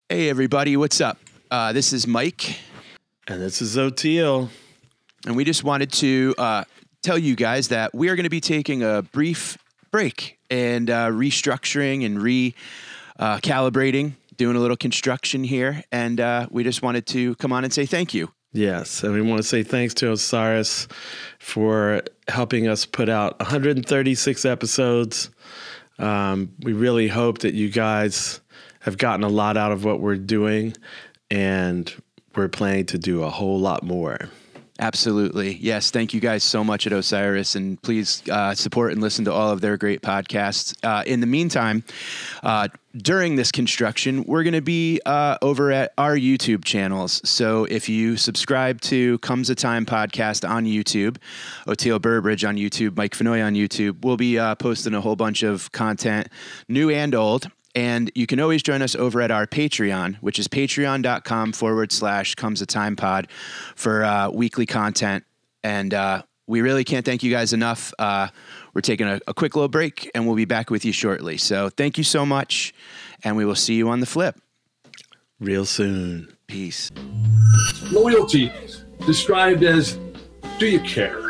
Hey, everybody. What's up? This is Mike. And this is Oteil. And we just wanted to tell you guys that we are going to be taking a brief break and restructuring and recalibrating, doing a little construction here. And we just wanted to come on and say thank you. Yes, and we want to say thanks to Osiris for helping us put out 136 episodes. We really hope that you guys have gotten a lot out of what we're doing, and we're planning to do a whole lot more. Absolutely. Yes. Thank you guys so much at Osiris, and please support and listen to all of their great podcasts. In the meantime, during this construction, we're going to be over at our YouTube channels. So if you subscribe to Comes a Time podcast on YouTube, Oteil Burbridge on YouTube, Mike Finoia on YouTube, we'll be posting a whole bunch of content, new and old. And you can always join us over at our Patreon, which is patreon.com/comesatimepod for weekly content. And we really can't thank you guys enough. We're taking a quick little break, and we'll be back with you shortly. So thank you so much, and we will see you on the flip. Real soon. Peace. Loyalty described as, do you care?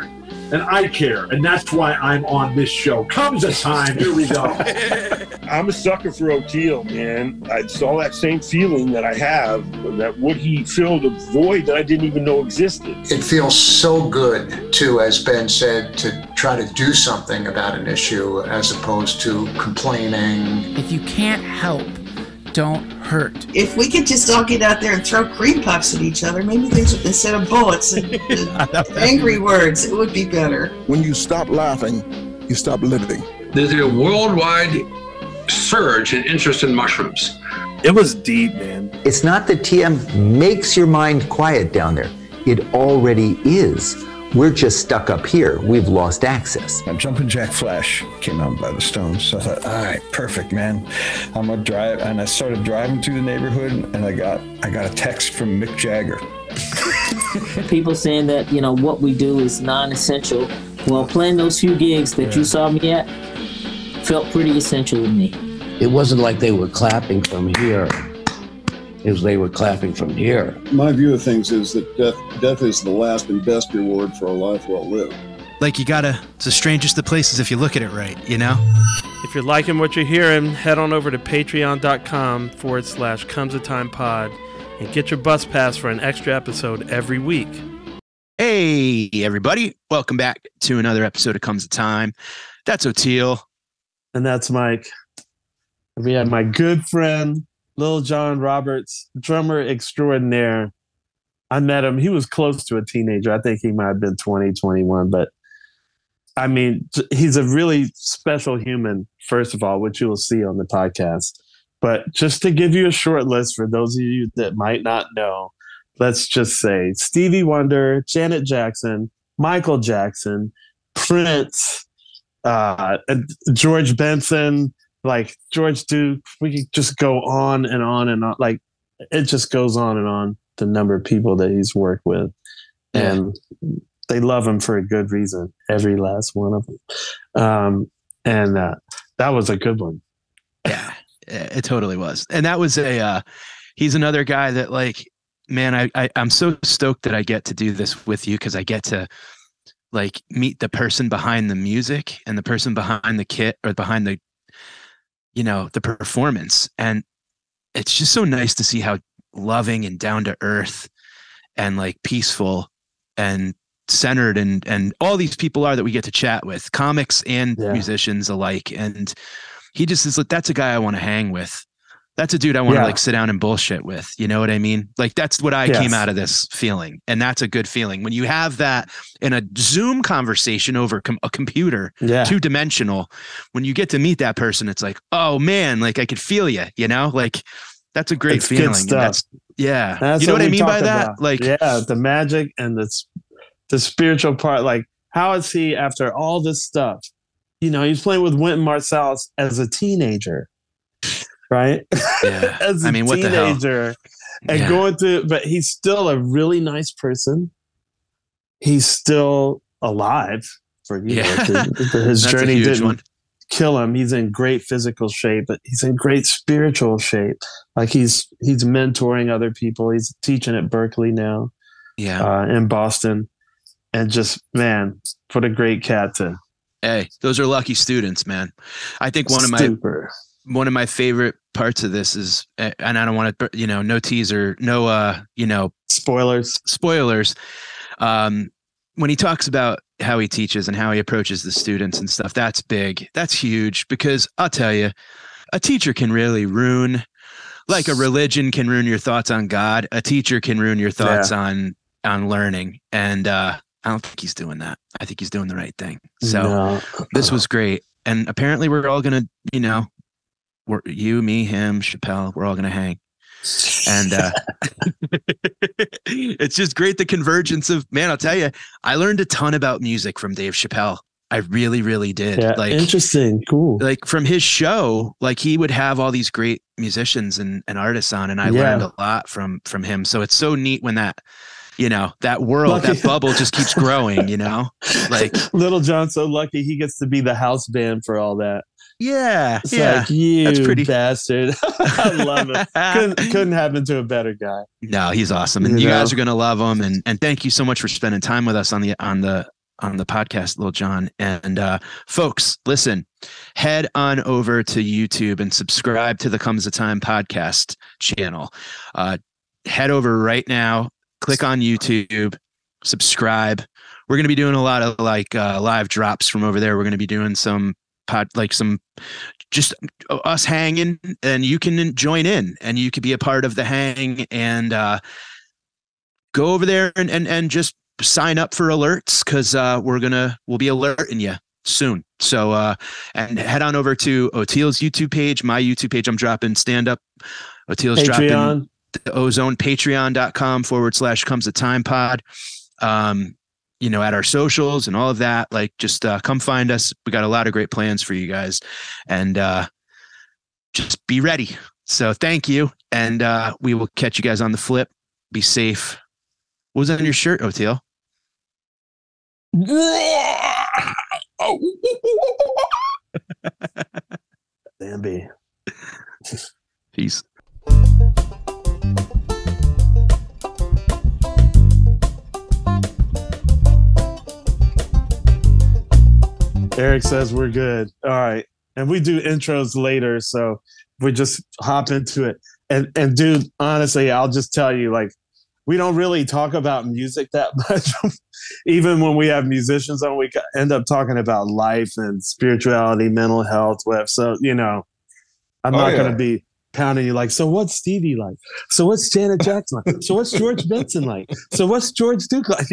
And I care, and that's why I'm on this show. Comes a time, here we go. I'm a sucker for Oteil, man. I saw that same feeling that I have, that would he filled a void that I didn't even know existed. It feels so good to, as Ben said, to try to do something about an issue as opposed to complaining. If you can't help, don't hurt. If we could just all get out there and throw cream puffs at each other, maybe things, instead of bullets and angry words, it would be better. When you stop laughing, you stop living. There's a worldwide surge in interest in mushrooms. It was deep, man. It's not that TM makes your mind quiet down there. It already is. We're just stuck up here. We've lost access. Jumpin' Jack Flash came out by the Stones. So I thought, all right, perfect, man. I'm gonna drive. And I started driving through the neighborhood, and I got a text from Mick Jagger. People saying that, what we do is non-essential. Well, playing those few gigs that you saw me at felt pretty essential to me. It wasn't like they were clapping from here. It was they were clapping from here. My view of things is that death is the last and best reward for a life well lived. Like it's the strangest of places if you look at it right, If you're liking what you're hearing, head on over to patreon.com/comesatimepod and get your bus pass for an extra episode every week. Hey, everybody. Welcome back to another episode of Comes a Time. That's Oteil. And that's Mike. We have my good friend, Lil John Roberts, drummer extraordinaire. I met him. He was close to a teenager. I think he might have been 20, 21. But, I mean, he's a really special human, first of all, which you will see on the podcast. But just to give you a short list for those of you that might not know, let's just say Stevie Wonder, Janet Jackson, Michael Jackson, Prince, George Benson, like George Duke. We could just go on and on and on. Like, it just goes on and on, the number of people that he's worked with. And they love him for a good reason, every last one of them. That was a good one. Yeah, it totally was. And that was he's another guy that, like, man, I'm so stoked that I get to do this with you, because I get to, like, meet the person behind the music and the person behind the kit, or behind the, the performance. And it's just so nice to see how loving and down to earth and, like, peaceful and centered and all these people are that we get to chat with, comics and musicians alike. And he just is like, that's a guy I want to hang with. That's a dude I want to like sit down and bullshit with. You know what I mean? Like, that's what I came out of this feeling. And that's a good feeling when you have that in a Zoom conversation over a computer, 2-dimensional. When you get to meet that person, it's like, oh man, like, I could feel you, like, that's a great feeling. Good stuff. That's you know what I mean by that? About. Like, the magic and the spiritual part. Like, how is he after all this stuff? He's playing with Wynton Marsalis as a teenager. Right? Yeah. As a what the hell? teenager and going through, but he's still a really nice person. He's still alive for his journey kill him. He's in great physical shape, but he's in great spiritual shape. Like he's mentoring other people. He's teaching at Berkeley now, in Boston, and just, man, what a great cat to. Hey, those are lucky students, man. I think one of my favorite parts of this is, and I don't want to, no teaser, no, spoilers. When he talks about how he teaches and how he approaches the students and stuff, that's big. That's huge, because I'll tell you, a teacher can really ruin, like a religion can ruin your thoughts on God. A teacher can ruin your thoughts on learning. And I don't think he's doing that. I think he's doing the right thing. So this was great. And apparently we're all going to, you, me, him, Chappelle, we're all going to hang. And it's just great, the convergence of, man, I'll tell you, I learned a ton about music from Dave Chappelle. I really, really did. Yeah, interesting. Cool. Like from his show, like he would have all these great musicians and artists on, and I learned a lot from him. So it's so neat when that, that world, that bubble just keeps growing, like Little John's so lucky he gets to be the house band for all that. Yeah. It's like, you that's pretty bastard. I love it. Couldn't happen to a better guy. No, he's awesome. And you guys are going to love him. And thank you so much for spending time with us on the podcast, Little John. And folks, listen, head on over to YouTube and subscribe to the Comes a Time podcast channel. Head over right now, click on YouTube, subscribe. We're going to be doing a lot of live drops from over there. We're going to be doing some just us hanging, and you can join in and you could be a part of the hang, and go over there and just sign up for alerts, because we'll be alerting you soon. So and head on over to Oteil's YouTube page, my YouTube page. I'm dropping stand up. Oteil's dropping the Ozone, patreon.com/comes a time pod. At our socials and all of that, like just come find us. We got a lot of great plans for you guys, and just be ready. So thank you. And we will catch you guys on the flip. Be safe. What was on your shirt, Oteil? Bambi. Peace. Eric says we're good. All right. And we do intros later, so we just hop into it. And dude, honestly, I'll just tell you, like, we don't really talk about music that much. Even when we have musicians on, we end up talking about life and spirituality, mental health, whatever. So, I'm not going to be pounding you like, so what's Stevie like? So what's Janet Jackson like? So what's George Benson like? So what's George Duke like?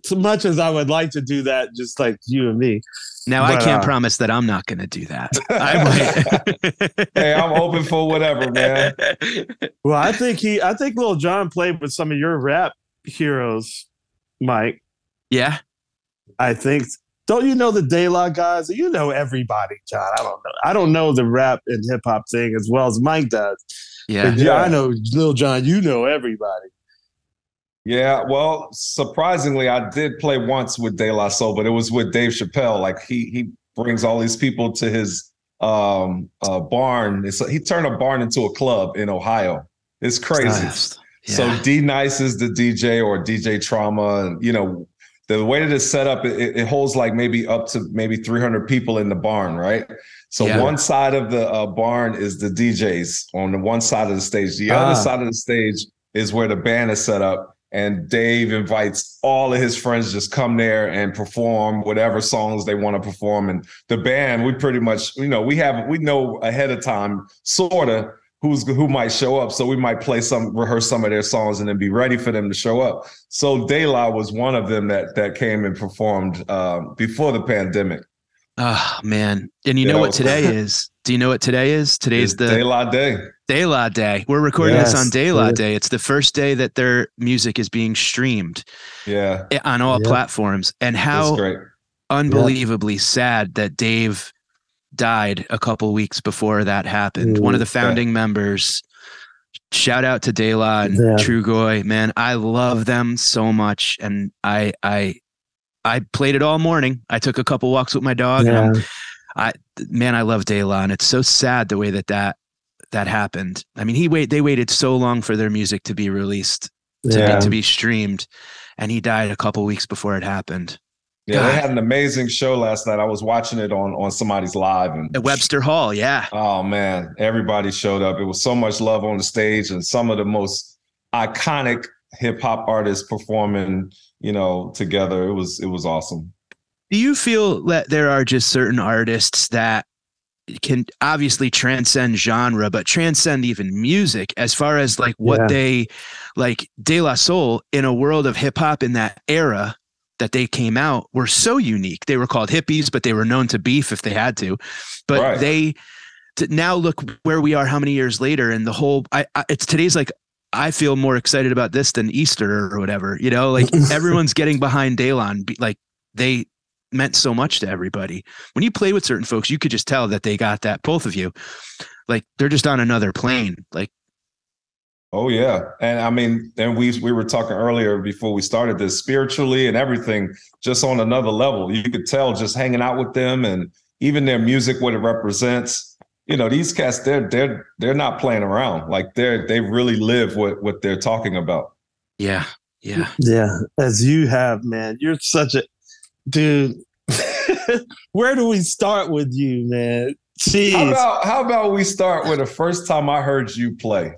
So much as I would like to do that, just like you and me. Now, I can't promise that I'm not going to do that. I might. Hey, I'm open for whatever, man. Well, I think Lil Jon played with some of your rap heroes, Mike. Yeah. I think. Don't you know the De La guys? You know everybody, John. I don't know. I don't know the rap and hip hop thing as well as Mike does. Yeah. But I know Lil Jon. You know everybody. Yeah, well, surprisingly, I did play once with De La Soul, but it was with Dave Chappelle. Like he brings all these people to his barn. He turned a barn into a club in Ohio. It's crazy. Yeah. So D Nice is the DJ, or DJ Trauma, and the way that it's set up, it holds like maybe up to 300 people in the barn, right? So one side of the barn is the DJs on the one side of the stage. The other side of the stage is where the band is set up. And Dave invites all of his friends just come there and perform whatever songs they want to perform. And the band, we pretty much, we know ahead of time, sort of, who might show up. So we might rehearse some of their songs and then be ready for them to show up. So De La was one of them that came and performed before the pandemic. Oh, man. And you know what today is? Do you know what today is? Today's the De La Day. De La Day. We're recording this on De La Day. It's the first day that their music is being streamed on all platforms. And how unbelievably sad that Dave died a couple weeks before that happened. One of the founding members. Shout out to De La and Trugoy. Man, I love them so much. And I played it all morning. I took a couple walks with my dog. And I love De La, and it's so sad the way that happened. I mean, they waited so long for their music to be released, to be streamed, and he died a couple weeks before it happened. Yeah, they had an amazing show last night. I was watching it on somebody's live at Webster Hall. Yeah. Oh man, everybody showed up. It was so much love on the stage, and some of the most iconic hip hop artists performing, together. It was awesome. Do you feel that there are just certain artists that can obviously transcend genre, but transcend even music as far as like what they like? De La Soul, in a world of hip hop in that era that they came out, were so unique. They were called hippies, but they were known to beef if they had to. But now look where we are, how many years later, and the whole, today's like, I feel more excited about this than Easter or whatever, like everyone's getting behind De La, and like they meant so much to everybody. When you play with certain folks, you could just tell that they got that, both of you, like they're just on another plane. Like, oh yeah. And I mean, and we were talking earlier before we started this, spiritually and everything, just on another level. You could tell just hanging out with them, and even their music, what it represents. These cats, they're not playing around. Like they really live what they're talking about. Yeah. Yeah. Yeah. As you have, man, you're such a dude. Where do we start with you, man? Jeez. How about we start with the first time I heard you play?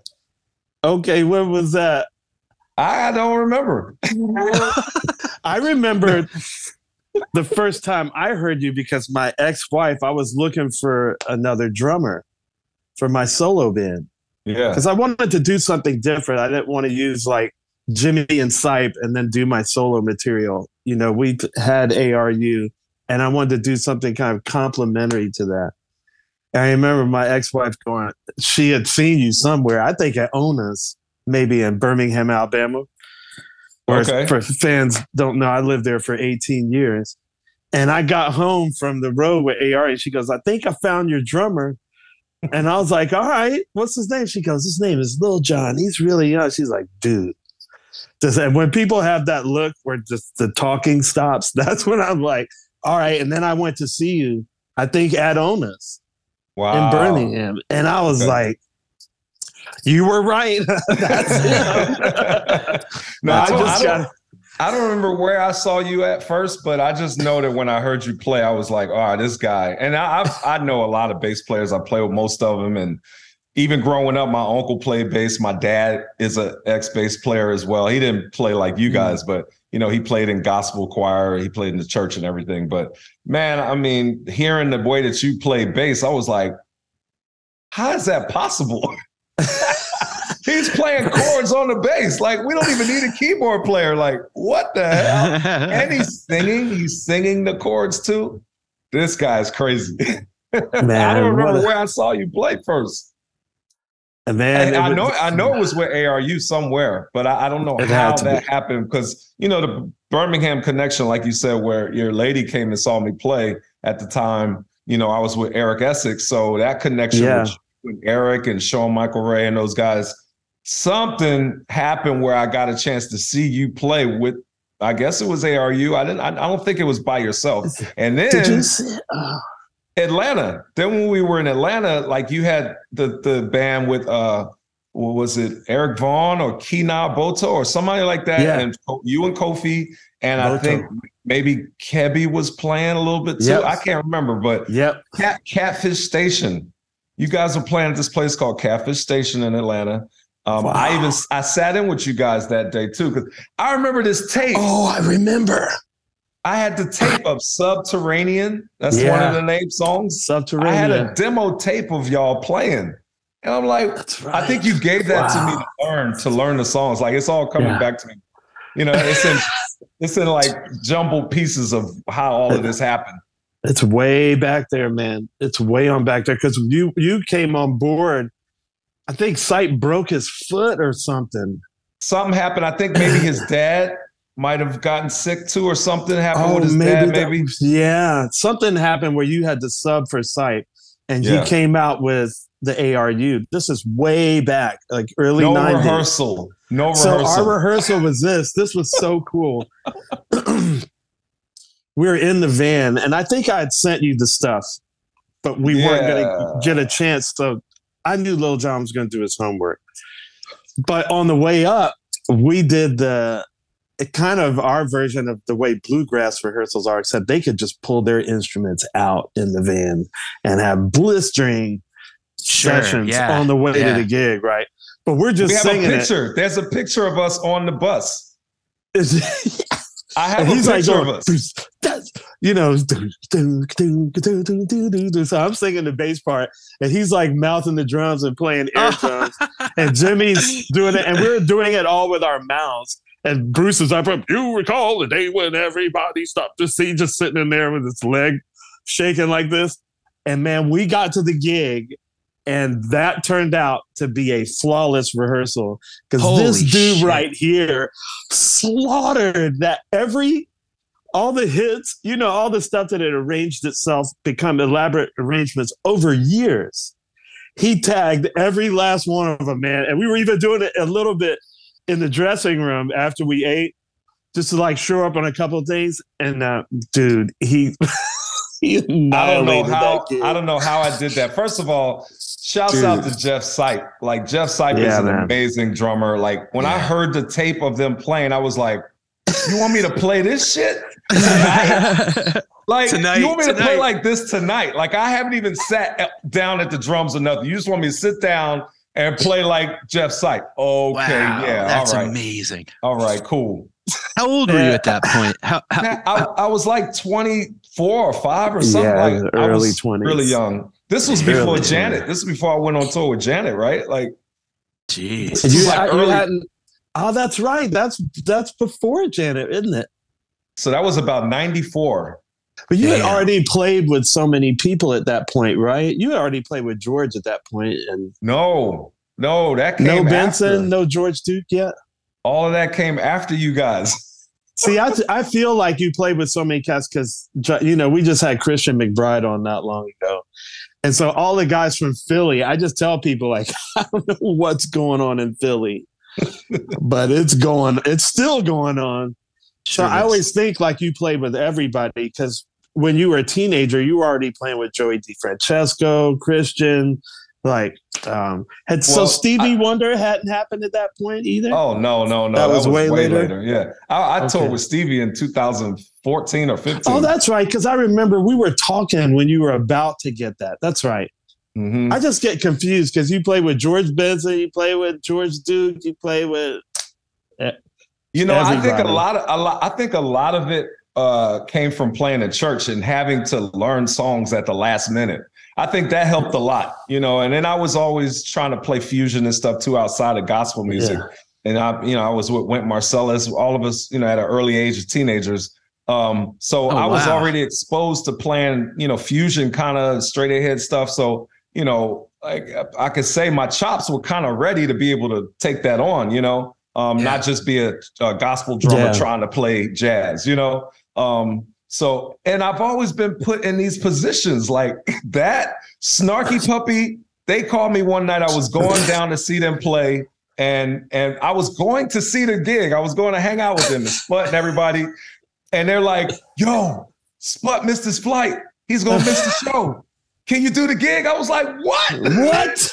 Okay, when was that? I don't remember. I remember the first time I heard you because my ex-wife, I was looking for another drummer for my solo band. Yeah. Because I wanted to do something different. I didn't want to use like Jimmy and Sipe and then do my solo material. We had ARU, and I wanted to do something kind of complementary to that. And I remember my ex-wife going, she had seen you somewhere, I think at Ona's, maybe in Birmingham, Alabama. Or for fans don't know, I lived there for 18 years. And I got home from the road with AR, and she goes, I think I found your drummer. And I was like, all right, what's his name? She goes, his name is Lil Jon. He's really young. She's like, dude. And when people have that look where just the talking stops, that's when I'm like, all right. And then I went to see you, I think at Ona's. Wow. In Birmingham. And I was like, you were right. That's him. No, I don't remember where I saw you at first, but I just know that when I heard you play, I was like, all right, this guy. And I know a lot of bass players. I play with most of them. And even growing up, my uncle played bass. My dad is an ex-bass player as well. He didn't play like you guys, but he played in gospel choir. He played in the church and everything. But man, I mean, hearing the way that you play bass, I was like, how is that possible? He's playing chords on the bass. Like, we don't even need a keyboard player. Like, what the hell? And he's singing the chords too. This guy's crazy. Man, I don't remember where I saw you play first. Man, I know it was with ARU somewhere, but I don't know how that happened, because the Birmingham connection, like you said, where your lady came and saw me play at the time. I was with Eric Essex, so that connection with Eric and Sean Michael Ray and those guys, something happened where I got a chance to see you play with. I guess it was ARU. I don't think it was by yourself. And then Atlanta. Then when we were in Atlanta, like you had the band with what was it, Eric Vaughn or Kina Boto or somebody like that, and you and Kofi, and Boto. I think maybe Kebby was playing a little bit too. Yep. I can't remember, but Catfish Station. You guys were playing at this place called Catfish Station in Atlanta. Wow. I sat in with you guys that day too, because I remember this tape. Oh, I remember. I had the tape of Subterranean. That's one of the name songs. Subterranean. I had a demo tape of y'all playing. And I'm like, right. I think you gave that to me to learn the songs. Like, it's all coming back to me. It's in like jumbled pieces of how all of this happened. It's way back there, man. It's way on back there, because you came on board. I think Sipe broke his foot or something. Something happened. I think maybe his dad might have gotten sick too, or something happened with his dad. Maybe. Something happened where you had to sub for Sipe, and he came out with the ARU. This is way back, like early 90s. No rehearsal. So our rehearsal was this. This was so cool. We were in the van, and I think I had sent you the stuff but we weren't going to get a chance. So I knew Lil Jon was going to do his homework. But on the way up, we did kind of our version of the way bluegrass rehearsals are, except they could just pull their instruments out in the van and have blistering sessions on the way to the gig, right? But we're just singing a picture. There's a picture of us on the bus. I have a picture of us. So I'm singing the bass part, and he's like mouthing the drums and playing air drums, and Jimmy's doing it, and we're doing it all with our mouths. And Bruce is up, you recall the day when everybody stopped to see, just sitting in there with his leg shaking like this. And man, we got to the gig, and that turned out to be a flawless rehearsal because this dude right here slaughtered that all the hits, all the stuff that had arranged itself, become elaborate arrangements over years. He tagged every last one of them, man. And we were even doing it a little bit in the dressing room after we ate, just to like shore up on a couple of things. And dude, he I don't know how I did that. First of all, shouts out to Jeff Sipe. Like Jeff Sipe is an amazing drummer. Like when I heard the tape of them playing, I was like, you want me to play this shit tonight? Like you want me to play like this tonight? Like I haven't even sat down at the drums or nothing. You just want me to sit down and play like Jeff Sipe. Okay, wow, that's amazing. All right, cool. How old were you at that point? I was like 24 or 5 or something. Yeah, like early 20s. Really young. This was before Janet. This was before I went on tour with Janet, right? Like, jeez. Oh, that's right. That's before Janet, isn't it? So that was about 94. But you had already played with so many people at that point, right? You had already played with George at that point, and no, that came no Benson, after. no George Duke yet. All of that came after you guys. See, I feel like you played with so many cats because we just had Christian McBride on not long ago, and so all the guys from Philly. I just tell people like I don't know what's going on in Philly, but it's still going on. So I always think like you played with everybody because when you were a teenager, you were already playing with Joey DeFrancesco, Christian, so Stevie Wonder hadn't happened at that point either? Oh, no. That was way later? Yeah. I toured with Stevie in 2014 or 15. Oh, that's right. Because I remember we were talking when you were about to get that. That's right. Mm-hmm. I just get confused because you play with George Benson, you play with George Duke, you play with everybody. I think a lot of it came from playing in church and having to learn songs at the last minute. I think that helped a lot, and then I was always trying to play fusion and stuff too outside of gospel music. Yeah. And I was with Wynton Marsalis, all of us, at an early age of teenagers. I was already exposed to playing, fusion kind of straight ahead stuff. So, like I could say my chops were kind of ready to be able to take that on, not just be a gospel drummer trying to play jazz, and I've always been put in these positions like that. Snarky Puppy, they called me one night. I was going down to see them play, and I was going to see the gig. I was going to hang out with them, Sput and everybody. And they're like, yo, Sput missed his flight. He's going to miss the show. Can you do the gig? I was like, what? What?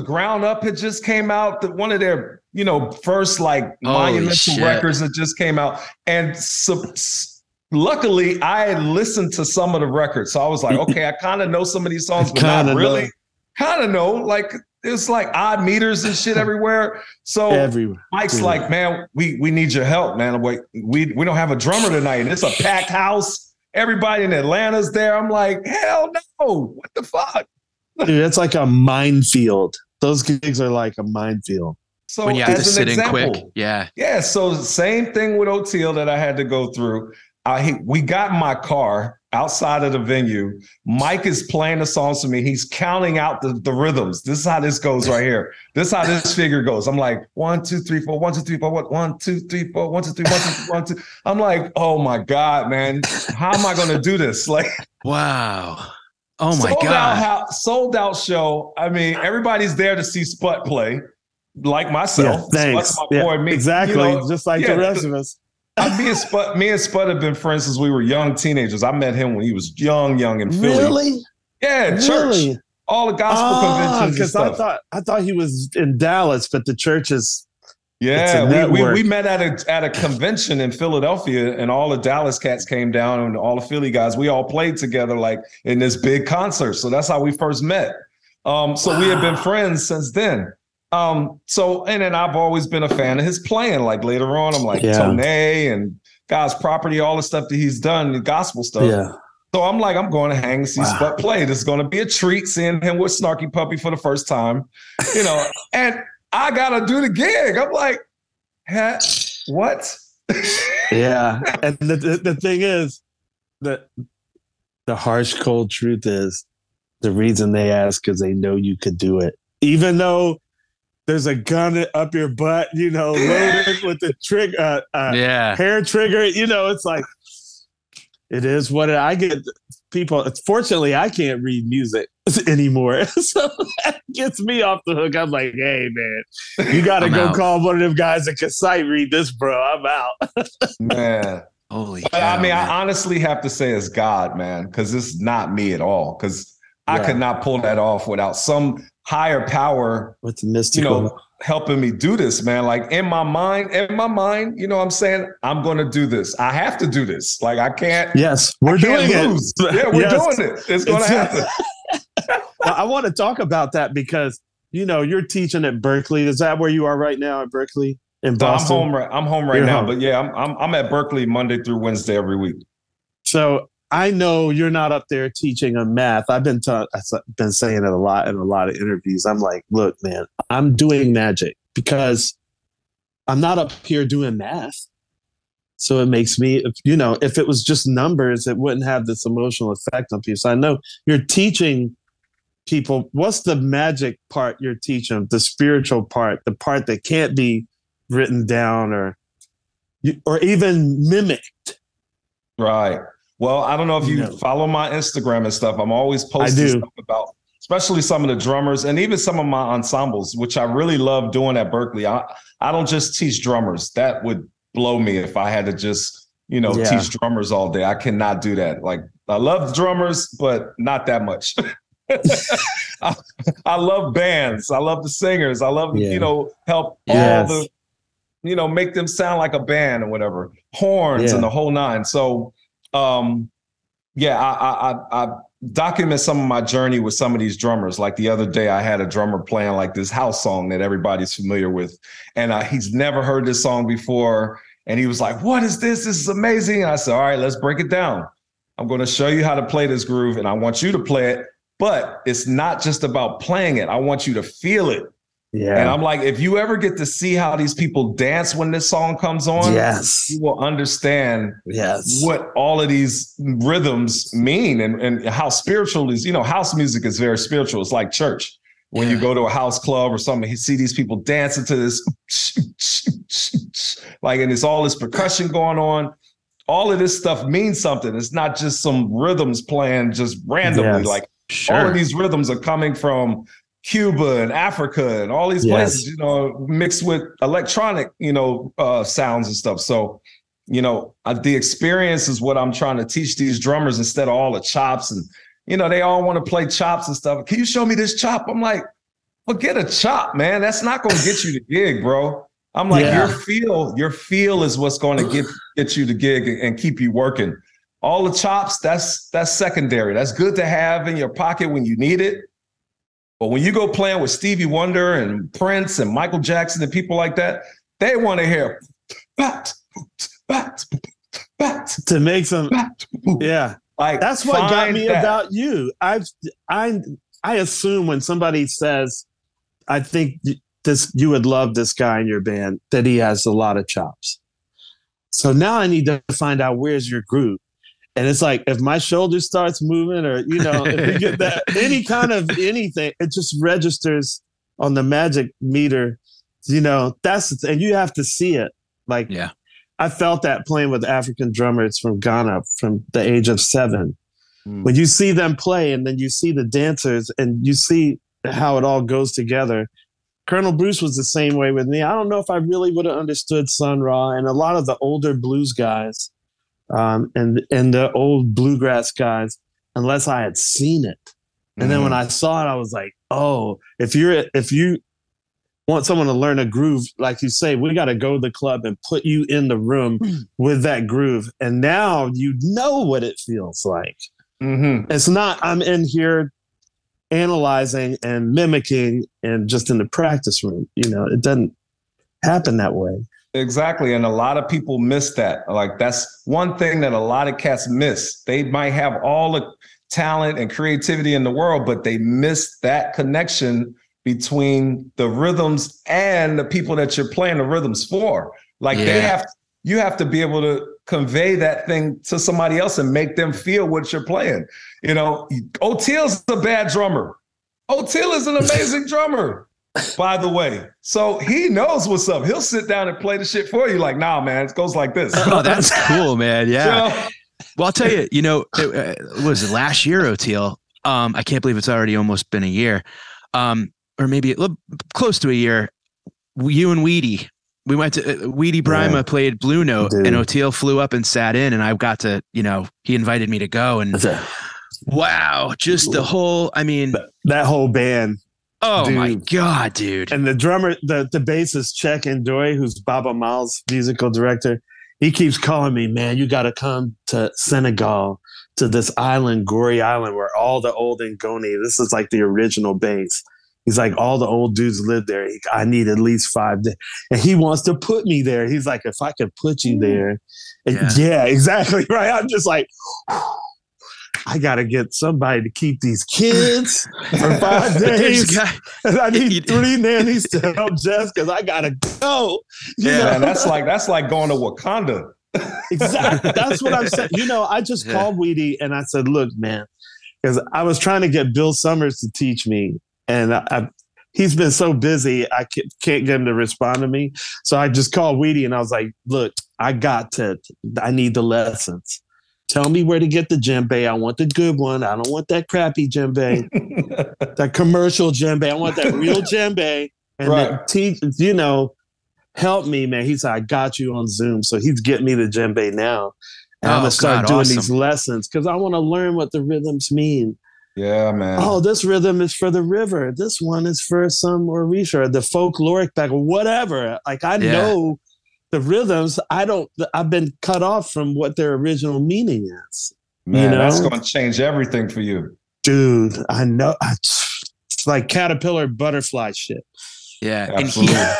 Ground Up had just came out. One of their, first monumental records that just came out. And luckily, I had listened to some of the records. So I was like, okay, I kind of know some of these songs, but not really. Kind of know. Like, it's like odd meters and shit everywhere. So Mike's like, man, we need your help, man. We don't have a drummer tonight. And it's a packed house. Everybody in Atlanta's there. I'm like, hell no. What the fuck? Dude, it's like a minefield. Those gigs are like a minefield. So when you have to sit in quick. Yeah. Yeah. So same thing with O'Teal that I had to go through. We got in my car outside of the venue. Mike is playing the songs for me. He's counting out the rhythms. This is how this goes right here. This is how this figure goes. I'm like, 1, 2, 3, 4, 1, 2, 3, 4, 1, 2, 3, 4, 1, 2, 3, 1, 2, 3, 1, 2. I'm like, oh my God, man. How am I going to do this? Like, wow. Oh my God. Sold out show. I mean, everybody's there to see Sput play, like myself. Yeah, thanks. Sput's my boy, me. Exactly. Just like the rest of us. Me and Spud have been friends since we were young teenagers. I met him when he was young in Philly. Really? Yeah, church. All the gospel conventions and stuff. I thought he was in Dallas, but the church is. Yeah, we met at a convention in Philadelphia, and all the Dallas cats came down, and all the Philly guys. We all played together like in this big concert. So that's how we first met. So we have been friends since then. And then I've always been a fan of his playing. Like later on, I'm like Tone and God's Property, all the stuff that he's done, the gospel stuff. Yeah. So I'm like, I'm going to hang and see Spud play. This is going to be a treat seeing him with Snarky Puppy for the first time, and I got to do the gig. I'm like, what? Yeah. And the thing is that the harsh, cold truth is the reason they ask is they know you could do it. Even though there's a gun up your butt, loaded with the trigger, hair trigger, it's like, it is what I get. People, fortunately, I can't read music anymore. So that gets me off the hook. I'm like, hey, man, you got to go call one of them guys that can sight read this, bro. I'm out. Man. Holy cow, I honestly have to say it's God, man, because it's not me at all. Because I could not pull that off without some higher power, what's mystical, helping me do this, man. Like in my mind, what I'm saying, I'm going to do this. I have to do this. Like I can't. Yes, we're doing lose. it. Yeah, we're doing it. It's going to happen. Well, I want to talk about that because, you're teaching at Berkeley. Is that where you are right now at Berkeley in Boston? I'm home right now, but yeah, I'm at Berkeley Monday through Wednesday every week. So I know you're not up there teaching on math. I've been saying it a lot in a lot of interviews. I'm like, look, man, I'm doing magic because I'm not up here doing math. So it makes me, if it was just numbers, it wouldn't have this emotional effect on people. So I know you're teaching people. What's the magic part you're teaching? The spiritual part, the part that can't be written down or even mimicked. Right. Well, I don't know if you follow my Instagram and stuff. I'm always posting stuff about, especially some of the drummers and even some of my ensembles, which I really love doing at Berkeley. I don't just teach drummers. That would blow me if I had to just, teach drummers all day. I cannot do that. Like I love drummers, but not that much. I love bands. I love the singers. I love, help all the, make them sound like a band or whatever. Horns and the whole nine. So, I document some of my journey with some of these drummers. Like the other day, I had a drummer playing like this house song that everybody's familiar with. And he's never heard this song before. And he was like, what is this? This is amazing. And I said, all right, let's break it down. I'm going to show you how to play this groove and I want you to play it. But it's not just about playing it. I want you to feel it. Yeah. And I'm like, if you ever get to see how these people dance when this song comes on, you will understand what all of these rhythms mean and how spiritual is, house music is very spiritual. It's like church. When you go to a house club or something, you see these people dancing to this, and it's all this percussion going on. All of this stuff means something. It's not just some rhythms playing just randomly. All of these rhythms are coming from Cuba and Africa and all these places, mixed with electronic, sounds and stuff. So, the experience is what I'm trying to teach these drummers instead of all the chops. And, they all want to play chops and stuff. Can you show me this chop? I'm like, forget a chop, man. That's not going to get you the gig, bro. I'm like, your feel is what's going to get you the gig and keep you working. All the chops, that's secondary. That's good to have in your pocket when you need it. But when you go playing with Stevie Wonder and Prince and Michael Jackson and people like that, they want to hear bat, bat, bat, to make some. Yeah, that's what got me about you. I assume when somebody says, "I think you would love this guy in your band," that he has a lot of chops. So now I need to find out where's your groove. And it's like, if my shoulder starts moving or, if you get that, any kind of anything, it just registers on the magic meter, and you have to see it. I felt that playing with African drummers from Ghana from the age of 7. When you see them play and then you see the dancers and you see how it all goes together, Colonel Bruce was the same way with me. I don't know if I really would have understood Sun Ra and a lot of the older blues guys and the old bluegrass guys unless I had seen it. And then when I saw it, I was like, oh, if you want someone to learn a groove, like you say, we got to go to the club and put you in the room with that groove. And now you know what it feels like. Mm-hmm. It's not, I'm in here analyzing and mimicking and just in the practice room. It doesn't happen that way. Exactly. And a lot of people miss that. Like, that's one thing that a lot of cats miss. They might have all the talent and creativity in the world, but they miss that connection between the rhythms and the people that you're playing the rhythms for. Like you have to be able to convey that thing to somebody else and make them feel what you're playing. Oteil's a bad drummer. Oteil is an amazing drummer, by the way. So he knows what's up. He'll sit down and play the shit for you. Like, nah, man, it goes like this. Oh, that's cool, man. Yeah. Well, I'll tell you, it was last year, Oteil. I can't believe it's already almost been a year. Or maybe close to a year. You and Weedy, we went to Weedy Brima played Blue Note, and Oteil flew up and sat in, and I got to, he invited me to go, and wow, just the whole, that whole band. Oh my God, dude. And the drummer, the bassist, Czech Ndoye, who's Baba Mal's musical director, he keeps calling me, man, you got to come to Senegal, to this island, Gori Island, where all the old Ngoni, this is like the original bass. He's like, all the old dudes live there. I need at least 5 days. And he wants to put me there. He's like, if I could put you there. Yeah, exactly. Right. I'm just like, I got to get somebody to keep these kids for 5 days. And I need 3 nannies to help Jess because I got to go. Man, that's like going to Wakanda. Exactly. That's what I'm saying. I just called Weedy and I said, look, man, because I was trying to get Bill Summers to teach me. And he's been so busy, I can't get him to respond to me. So I just called Weedy and I was like, look, I need the lessons. Tell me where to get the djembe. I want the good one. I don't want that crappy djembe, that commercial djembe. I want that real djembe. And help me, man. He said, I got you on Zoom. So he's getting me the djembe now. And I'm going to start doing these lessons because I want to learn what the rhythms mean. Yeah, man. Oh, this rhythm is for the river. This one is for some Orisha, the folkloric back, or whatever. Like I know the rhythms. I've been cut off from what their original meaning is. Man, that's going to change everything for you. Dude, I know. It's like caterpillar butterfly shit. Yeah. Absolutely. And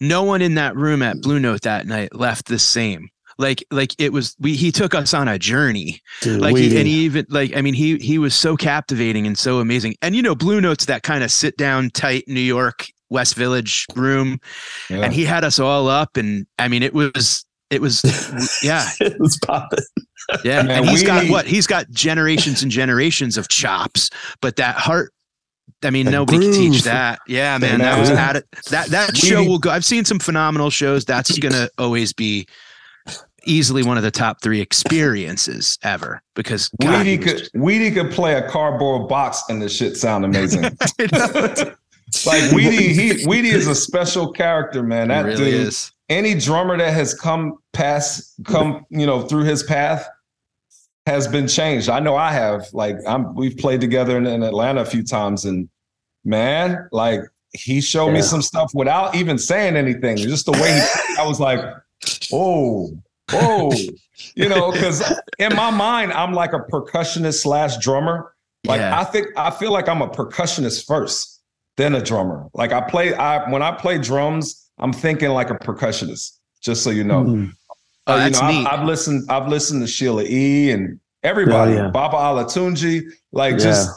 no one in that room at Blue Note that night left the same. Like it was, he took us on a journey. Dude, he was so captivating and so amazing. And Blue Note's that kind of sit down tight New York West Village room. Yeah. And he had us all up. And it was it was popping. Yeah. Man, and he's got generations and generations of chops, but that heart, nobody can teach that. Yeah, man. That was at it. That show will go. I've seen some phenomenal shows. That's going to always be easily one of the top 3 experiences ever because Weedy could play a cardboard box and the shit sound amazing. Like Weedy is a special character, man. That really dude is. Any drummer that has come through his path has been changed. I know I have. Like we've played together in Atlanta a few times, and man, like he showed me some stuff without even saying anything. Just the way I was like, whoa, because in my mind, I'm like a percussionist / drummer. Like I feel like I'm a percussionist first, then a drummer. Like when I play drums, I'm thinking like a percussionist, just so you know. Mm. Oh, that's neat. I've listened to Sheila E. and everybody, Baba Alatunji, just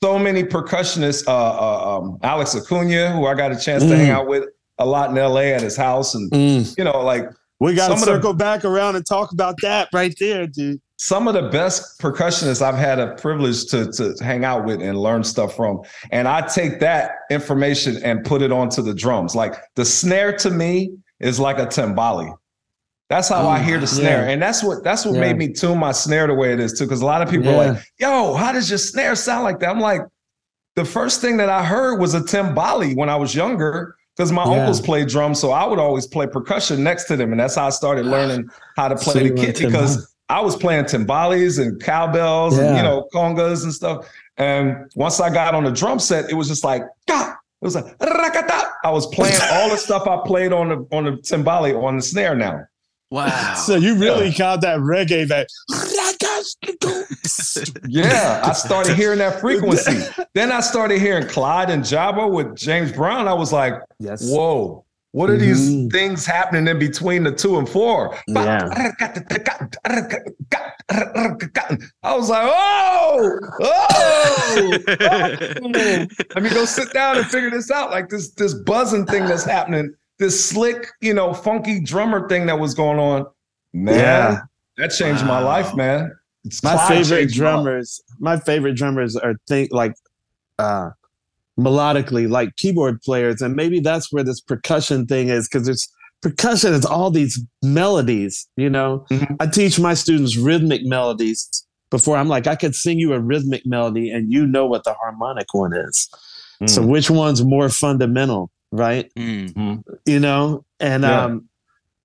so many percussionists. Alex Acuna, who I got a chance to hang out with a lot in LA at his house, and we got to circle back around and talk about that right there, dude. Some of the best percussionists I've had a privilege to hang out with and learn stuff from. And I take that information and put it onto the drums. Like the snare to me is like a timbali. That's how I hear the snare. And that's what made me tune my snare the way it is too. Because a lot of people are like, yo, how does your snare sound like that? I'm like, the first thing that I heard was a timbali when I was younger. because my uncles played drums, so I would always play percussion next to them, and that's how I started learning how to play the kit, because I was playing timbales and cowbells and congas and stuff. And once I got on the drum set, it was just like, God. It was like, I was playing all the stuff I played on the timbale, on the snare now. Wow. So you really got that reggae back. Yeah, I started hearing that frequency. Then I started hearing Clyde and Jabba with James Brown. I was like, whoa, what are these things happening in between the 2 and 4? Yeah. I was like, oh, let me go sit down and figure this out. Like this buzzing thing that's happening, this slick, funky drummer thing that was going on. Man, that changed my life, man. My favorite drummers are melodically like keyboard players, and maybe that's where this percussion thing is, because there's percussion is all these melodies. I teach my students rhythmic melodies before. I'm like, I could sing you a rhythmic melody and you know what the harmonic one is. So which one's more fundamental, right? And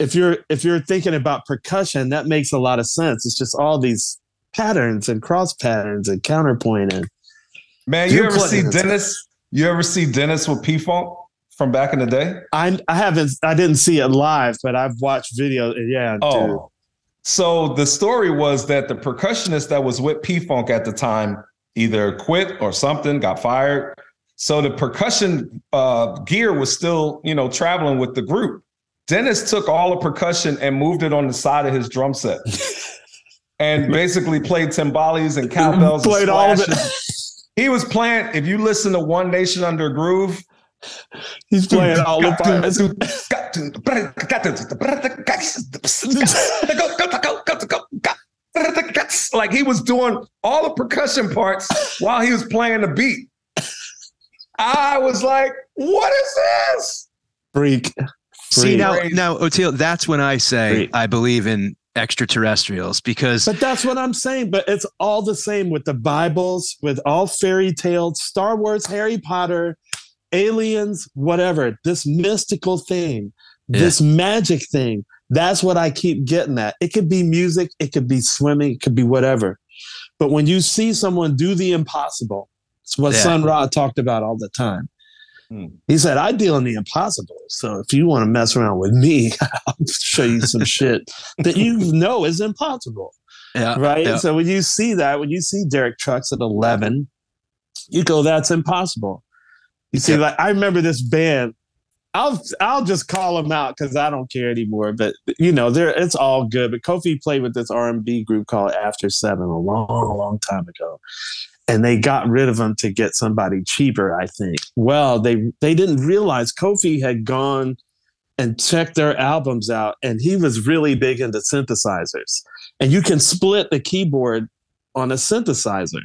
if you're thinking about percussion, that makes a lot of sense. It's just all these patterns and cross patterns and counterpoint. And man, you ever see Dennis? You ever see Dennis with P-Funk from back in the day? I didn't see it live, but I've watched videos. Yeah. Oh, dude. So the story was that the percussionist that was with P-Funk at the time either quit or something, got fired. So the percussion gear was still, traveling with the group. Dennis took all the percussion and moved it on the side of his drum set, and basically played timbales and cowbells. Played all of it. He was playing. If you listen to One Nation Under a Groove, he's playing all the parts. Like he was doing all the percussion parts while he was playing the beat. I was like, "What is this?" Freak. See now, Oteil, that's when I say I believe in extraterrestrials, because. But that's what I'm saying. But it's all the same with the Bibles, with all fairy tales, Star Wars, Harry Potter, aliens, whatever. This mystical thing, this magic thing. That's what I keep getting at. It could be music, it could be swimming, it could be whatever. But when you see someone do the impossible, it's what Sun Ra talked about all the time. He said, I deal in the impossible. So if you want to mess around with me, I'll show you some shit that is impossible. Yeah, right? Yeah. So when you see that, when you see Derek Trucks at 11, you go, that's impossible. You see, like, I remember this band. I'll just call them out because I don't care anymore. But, it's all good. But Kofi played with this R&B group called After 7 a long, long time ago. And they got rid of him to get somebody cheaper, I think. Well, they didn't realize Kofi had gone and checked their albums out, and he was really big into synthesizers. And you can split the keyboard on a synthesizer.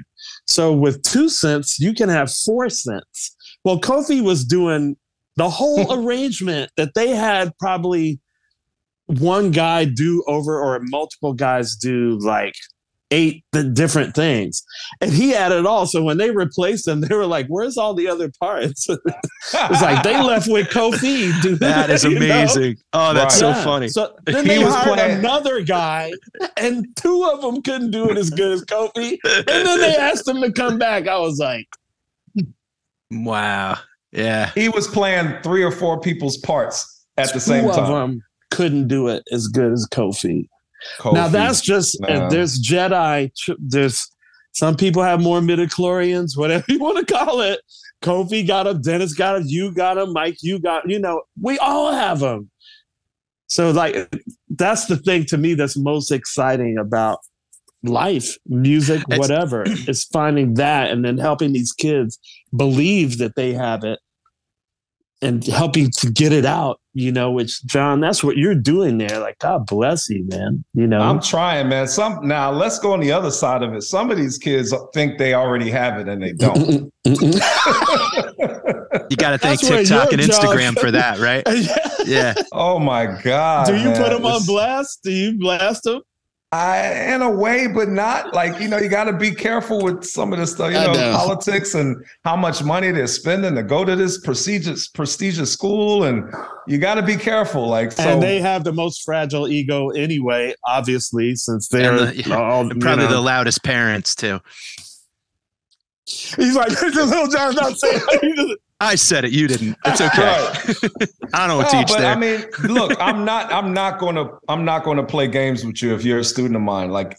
So with 2 synths, you can have 4 synths. Well, Kofi was doing the whole arrangement that they had probably one guy do over, or multiple guys do, like 8 different things, and he had it all. So when they replaced him, they were like, where's all the other parts? It's like they left with Kofi. That is amazing. Oh, that's so funny. So then they hired another guy, and 2 of them couldn't do it as good as Kofi, and then they asked him to come back. I was like, wow. Yeah. He was playing 3 or 4 people's parts at the same time. 2 of them couldn't do it as good as Kofi. Now that's just there's Jedi. There's some people have more midichlorians, whatever you want to call it. Kofi got him, Dennis got him, you got him, Mike, you got, we all have them. So like that's the thing to me that's most exciting about life, music, whatever, is finding that and then helping these kids believe that they have it and helping to get it out, which, John, that's what you're doing there. Like, God bless you, man. I'm trying, man. Now let's go on the other side of it. Some of these kids think they already have it and they don't. You got to thank TikTok and Instagram for that, right? Yeah. Oh my God. Do you put them on blast? Do you blast them? In a way, but not. Like, you got to be careful with some of this stuff, politics and how much money they're spending to go to this prestigious school. And you got to be careful. Like, so. And they have the most fragile ego anyway, obviously, since they're probably the loudest parents too. He's like, Little John's not saying I said it. You didn't. It's okay. I don't know what to teach there. I mean, look, I'm not going to play games with you if you're a student of mine. Like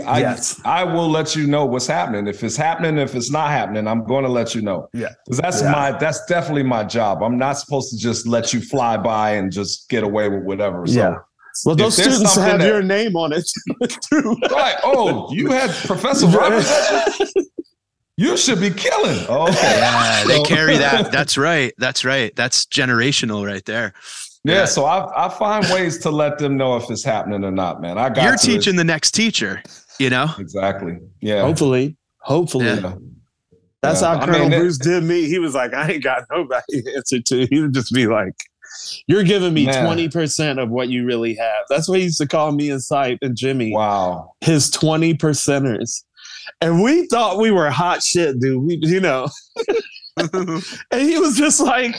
I will let you know what's happening. If it's happening, if it's not happening, I'm going to let you know. Yeah. Because that's definitely my job. I'm not supposed to just let you fly by and just get away with whatever. So, yeah. Well, those students have your name on it too. Right. Oh, you had Professor Roberts. You should be killing. Oh, okay. Yeah, they carry that. That's right. That's generational right there. Yeah. So I find ways to let them know if it's happening or not, man. You're teaching the next teacher, Exactly. Yeah. Hopefully. Yeah. That's how Colonel Bruce did me. He was like, I ain't got nobody to answer to. He would just be like, you're giving me 20% of what you really have. That's what he used to call me and Sipe and Jimmy. Wow. His 20%ers. And we thought we were hot shit, dude. And he was just like,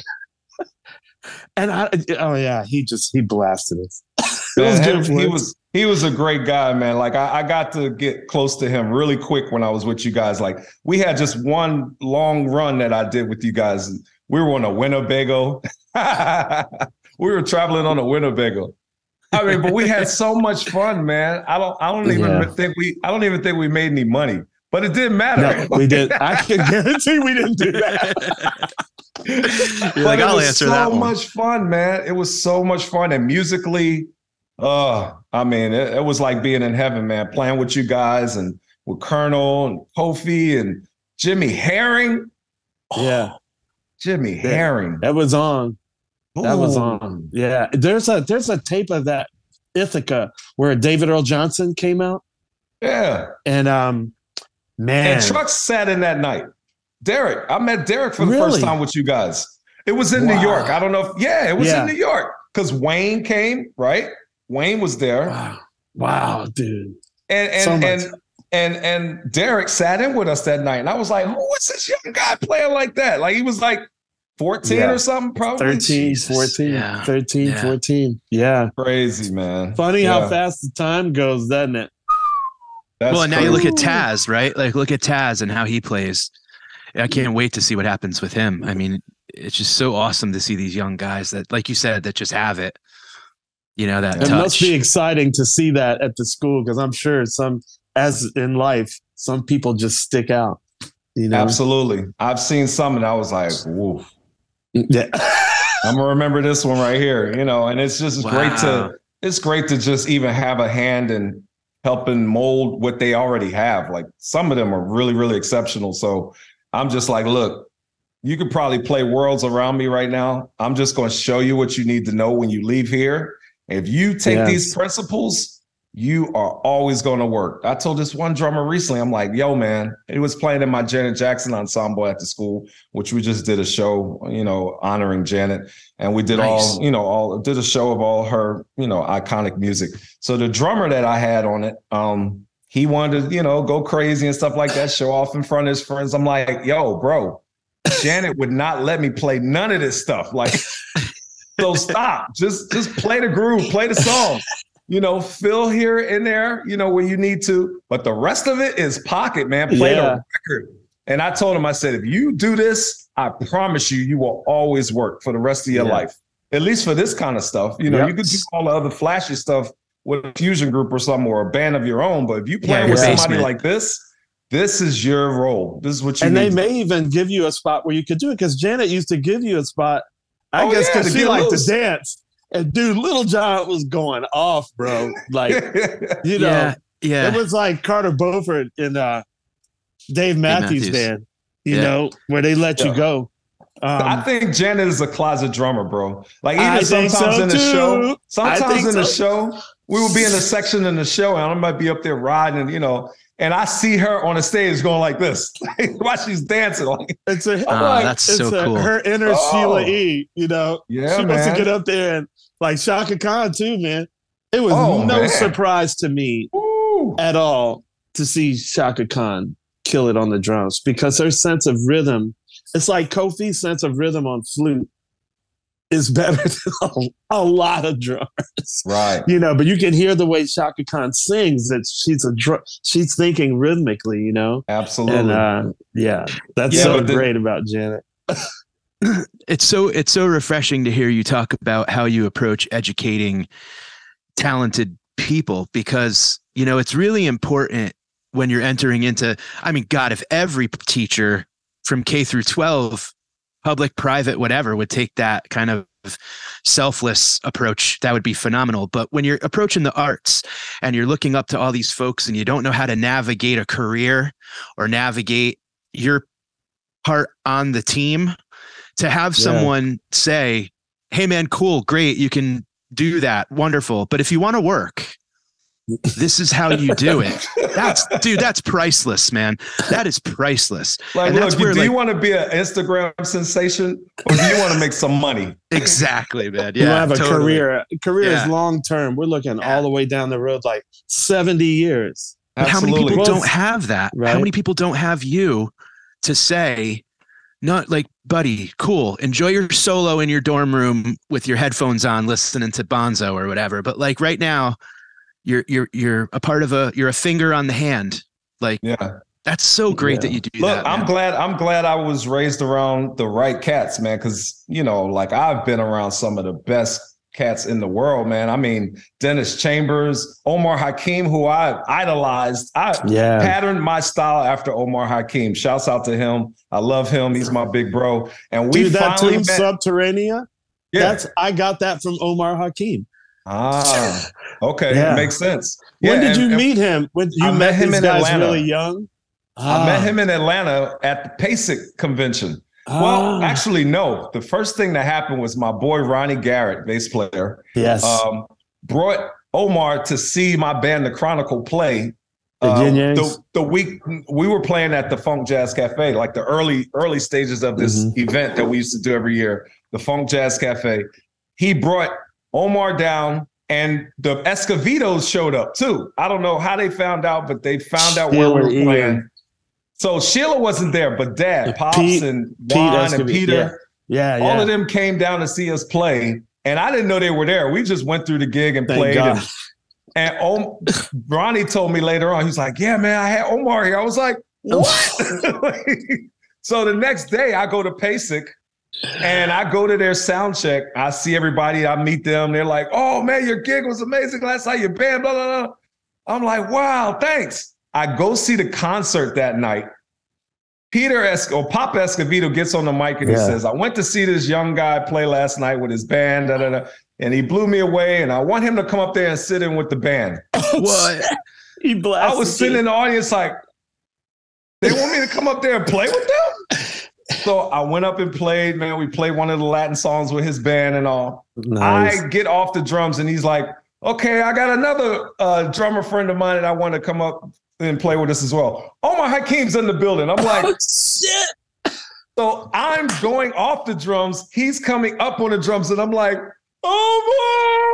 he blasted us. He was a great guy, man. Like I got to get close to him really quick when I was with you guys. Like we had just one long run that I did with you guys. We were on a Winnebago. We were traveling on a Winnebago. I mean, but we had so much fun, man. I don't even think we made any money, but it didn't matter. No, we did. I can guarantee we didn't do that. You're like, I'll answer that one. So much fun, man. It was so much fun, and musically, I mean, it was like being in heaven, man. Playing with you guys and with Colonel and Kofi and Jimmy Herring. Yeah, Jimmy Herring. That was on. That was on. Yeah. There's a tape of that Ithaca where David Earl Johnson came out. Yeah. And man. And Trucks sat in that night. Derek. I met Derek for the first time with you guys. It was in New York. I don't know if it was in New York. Because Wayne came, right? Wayne was there. Wow, dude. And Derek sat in with us that night. And I was like, who is this young guy playing like that? Like he was like 14 or something, probably 13, 14. 14. Yeah. Crazy, man. Funny how fast the time goes, doesn't it? Well, now you look at Taz, right? Like look at Taz and how he plays. I can't wait to see what happens with him. I mean, it's just so awesome to see these young guys that, like you said, that just have it. That touch. It must be exciting to see that at the school because I'm sure as in life, some people just stick out. Absolutely. I've seen some and I was like, whoa. Yeah. I'm gonna remember this one right here, and it's just great to just even have a hand in helping mold what they already have. Like some of them are really, really exceptional. So I'm just like, look, you could probably play worlds around me right now. I'm just going to show you what you need to know when you leave here. If you take these principles, you are always going to work. I told this one drummer recently, I'm like, yo, man, he was playing in my Janet Jackson ensemble at the school, which we just did a show, honoring Janet. And we did did a show of all her, iconic music. So the drummer that I had on it, he wanted to, go crazy and stuff like that, show off in front of his friends. I'm like, yo, bro, Janet would not let me play none of this stuff. Like, so stop, just play the groove, play the song. Fill here and there, when you need to. But the rest of it is pocket, man. Play the record. And I told him, I said, if you do this, I promise you will always work for the rest of your life. At least for this kind of stuff. You could do all the other flashy stuff with a fusion group or something or a band of your own. But if you play with somebody like this is your role. This is what you need. And they may even give you a spot where you could do it because Janet used to give you a spot, I guess, because she liked to dance. And dude, Little John was going off, bro. Like, it was like Carter Beauford in Dave Matthews Band, where they let you go. I think Janet is a closet drummer, bro. Like even sometimes in the show, we will be in a section in the show, and I might be up there riding, and I see her on the stage going like this, while she's dancing. Like that's so cool. Her inner Sheila E. Yeah, she wants to get up there and like Shaka Khan too, man. It was no man. surprise to me at all to see Shaka Khan kill it on the drums, because her sense of rhythm, it's like Kofi's sense of rhythm on flute is better than a lot of drummers. Right. You know, but you can hear the way Shaka Khan sings that she's thinking rhythmically, you know? Absolutely. And that's so great about Janet. It's so refreshing to hear you talk about how you approach educating talented people, because, you know, it's really important when you're entering into, I mean, God, if every teacher from K through 12, public, private, whatever, would take that kind of selfless approach, that would be phenomenal. But when you're approaching the arts and you're looking up to all these folks and you don't know how to navigate a career or navigate your part on the team, to have someone say, hey man, cool, great, you can do that, wonderful, but if you want to work, this is how you do it. That's priceless, man. That is priceless. Like, look, do you want to be an Instagram sensation, or do you want to make some money? Exactly, man. You have a career. Career is long term. We're looking all the way down the road, like 70 years. But how many people don't have that? Right? How many people don't have you to say, not like, buddy, cool, enjoy your solo in your dorm room with your headphones on, listening to Bonzo or whatever. But like right now, you're a part of you're a finger on the hand. Like, that's so great that you do that. I'm glad I was raised around the right cats, man. Cause you know, like I've been around some of the best cats in the world, man. I mean, Dennis Chambers, Omar Hakim, who I idolized. I patterned my style after Omar Hakim. Shouts out to him. I love him. He's my big bro. And we finally met. Subterranea. Yeah. I got that from Omar Hakim. Ah, okay. Makes sense. When did you meet him? When you met him in Atlanta. Really young? I met him in Atlanta at the PASIC convention. Well, actually, no. The first thing that happened was my boy Ronnie Garrett, bass player, brought Omar to see my band, The Chronicle, play. The week we were playing at the Funk Jazz Cafe, like the early stages of this event that we used to do every year, the Funk Jazz Cafe. He brought Omar down, and the Escovedos showed up too. I don't know how they found out, but they found out where we were playing. So Sheila wasn't there, but Dad, Pops, and Juan and Peter, all of them came down to see us play. And I didn't know they were there. We just went through the gig and played. And Ronnie told me later on, he's like, yeah, man, I had Omar here. I was like, what? So the next day I go to PASIC and I go to their sound check. I see everybody, I meet them. They're like, oh man, your gig was amazing last night, your band, blah, blah, blah. I'm like, wow, thanks. I go see the concert that night. Pop Escovedo gets on the mic and he says, I went to see this young guy play last night with his band, and he blew me away, and I want him to come up there and sit in with the band. What? He blasted. I was sitting in the audience like, they want me to come up there and play with them? So I went up and played, man. We played one of the Latin songs with his band and all. Nice. I get off the drums and he's like, okay, I got another drummer friend of mine that I want to come up and play with us as well. Omar Hakim's in the building. I'm like, shit. So I'm going off the drums. He's coming up on the drums, and I'm like, Omar,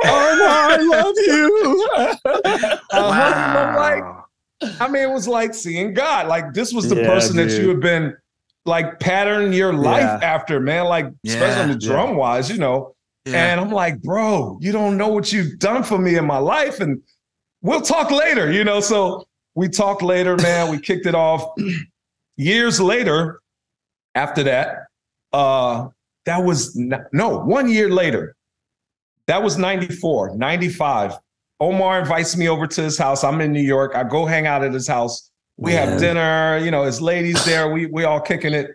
I love you. I'm like, I mean, it was like seeing God. Like this was the person that you have been like patterning your life after, man. Like especially on the drum wise, you know. And I'm like, bro, you don't know what you've done for me in my life, and we'll talk later, you know. So we talked later, man. We kicked it off. Years later, after that, that was 1 year later. That was 94, 95. Omar invites me over to his house. I'm in New York. I go hang out at his house. We have dinner. You know, his ladies there. We all kicking it.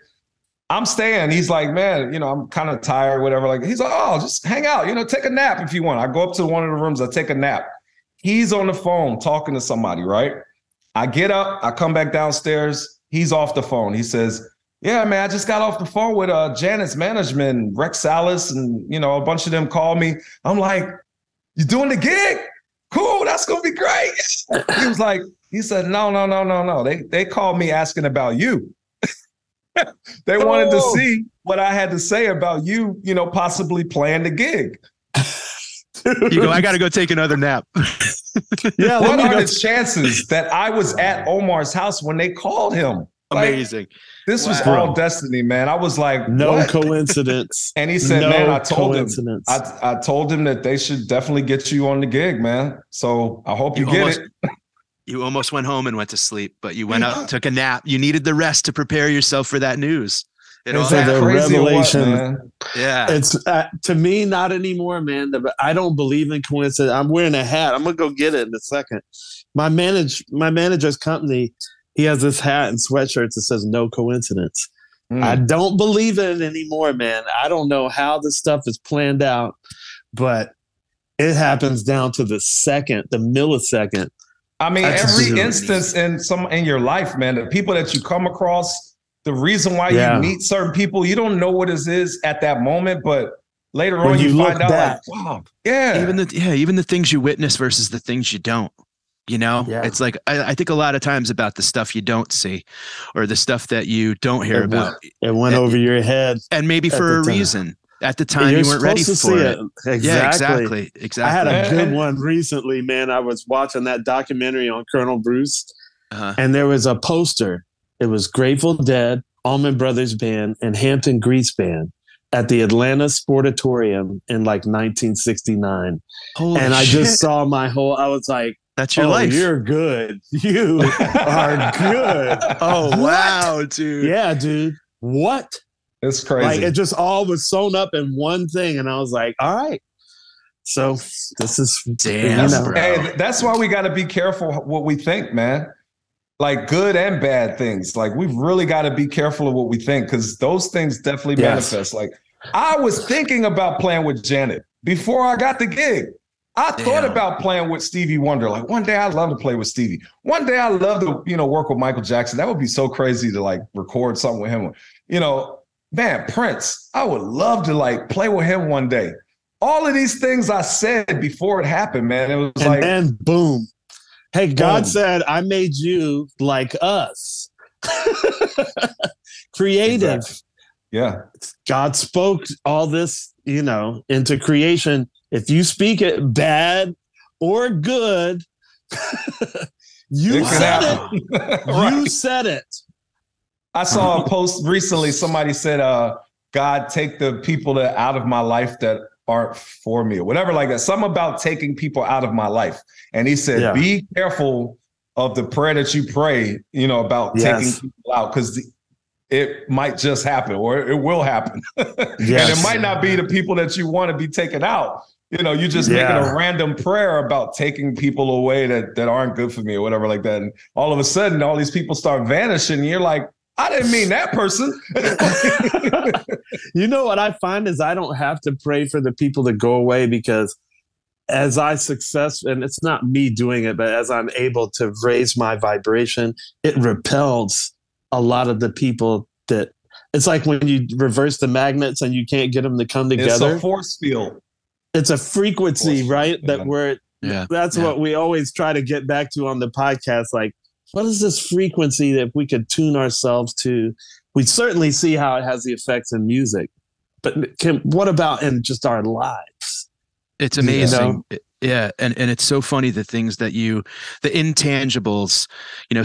I'm staying. He's like, man, you know, I'm kind of tired, whatever. Like, he's like, oh, just hang out. You know, take a nap if you want. I go up to one of the rooms. I take a nap. He's on the phone talking to somebody, right? I get up, I come back downstairs. He's off the phone. He says, yeah, man, I just got off the phone with Janet's management, Rex Salas, and, you know, a bunch of them called me. I'm like, you doing the gig? Cool, that's going to be great. He said, no. They called me asking about you. They wanted to see what I had to say about you, you know, possibly playing the gig. You go, I got to go take another nap. Yeah. What are the chances that I was at Omar's house when they called him? Amazing. This was all destiny, man. I was like, no what? coincidence. And he said, man, I told him, coincidence. I told him that they should definitely get you on the gig, man. So I hope you get it. You almost went home and went to sleep, but you went up, took a nap. You needed the rest to prepare yourself for that news. It's the revelation. Man? Yeah. It's to me, not anymore, man. I don't believe in coincidence. I'm wearing a hat. I'm going to go get it in a second. My manager's company, he has this hat and sweatshirt that says no coincidence. I don't believe in it anymore, man. I don't know how this stuff is planned out, but it happens down to the second, the millisecond. I mean, every instance in your life, man, the people that you come across, the reason why you meet certain people, you don't know what it is at that moment, but later on you find out like, wow, even the things you witness versus the things you don't. You know, it's like I think a lot of times about the stuff you don't see or the stuff that you don't hear about. It went over your head. And maybe for a reason. At the time, you weren't ready for it. Exactly. Yeah, exactly. I had a good one recently, man. I was watching that documentary on Colonel Bruce, and there was a poster. It was Grateful Dead, Allman Brothers Band, and Hampton Grease Band at the Atlanta Sportatorium in like 1969. Holy and I shit. just saw I was like, that's your life. You're good. You are good. Oh, wow, dude. Yeah, dude. What? It's crazy. Like, it just all was sewn up in one thing. And I was like, all right. So this is damn. Hey, that's why we got to be careful what we think, man. Like good and bad things. Like we've really got to be careful of what we think because those things definitely manifest. Like I was thinking about playing with Janet before I got the gig. I thought about playing with Stevie Wonder. Like one day I'd love to play with Stevie. One day I'd love to, work with Michael Jackson. That would be so crazy to like record something with him. Man, Prince, I would love to like play with him one day. All of these things I said before it happened, man. It was like, and boom. Hey, God said, I made you like us. Creative. Exactly. Yeah. God spoke all this, into creation. If you speak it bad or good, you said it. Right. You said it. I saw a post recently. Somebody said, God, take the people that out of my life that aren't for me or whatever like that. Something about taking people out of my life. And he said, be careful of the prayer that you pray, about taking people out because it might just happen or it will happen. And it might not be the people that you want to be taken out. You just making a random prayer about taking people away that aren't good for me or whatever like that. And all of a sudden, all these people start vanishing. And you're like, I didn't mean that person. You know what I find is I don't have to pray for the people to go away because as I and it's not me doing it, but as I'm able to raise my vibration, it repels a lot of the people that it's like when you reverse the magnets and you can't get them to come together. It's a force field. It's a frequency, right? That's what we always try to get back to on the podcast. Like, what is this frequency that we could tune ourselves to? We certainly see how it has the effects in music, but what about in just our lives? It's amazing. Yeah. And it's so funny, the things that the intangibles,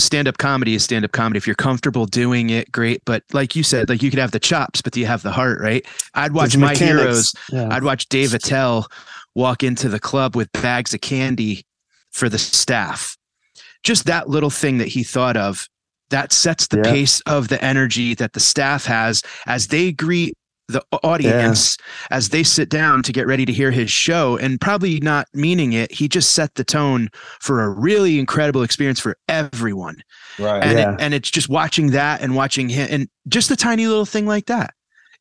stand-up comedy is stand-up comedy. If you're comfortable doing it, great. But like you said, like you could have the chops, but do you have the heart, right? I'd watch my heroes. Yeah. I'd watch Dave Attell walk into the club with bags of candy for the staff. Just that little thing that he thought of, that sets the pace of the energy that the staff has as they greet the audience, as they sit down to get ready to hear his show, and probably not meaning it. He just set the tone for a really incredible experience for everyone. Right. And it's just watching that and watching him, and just a tiny little thing like that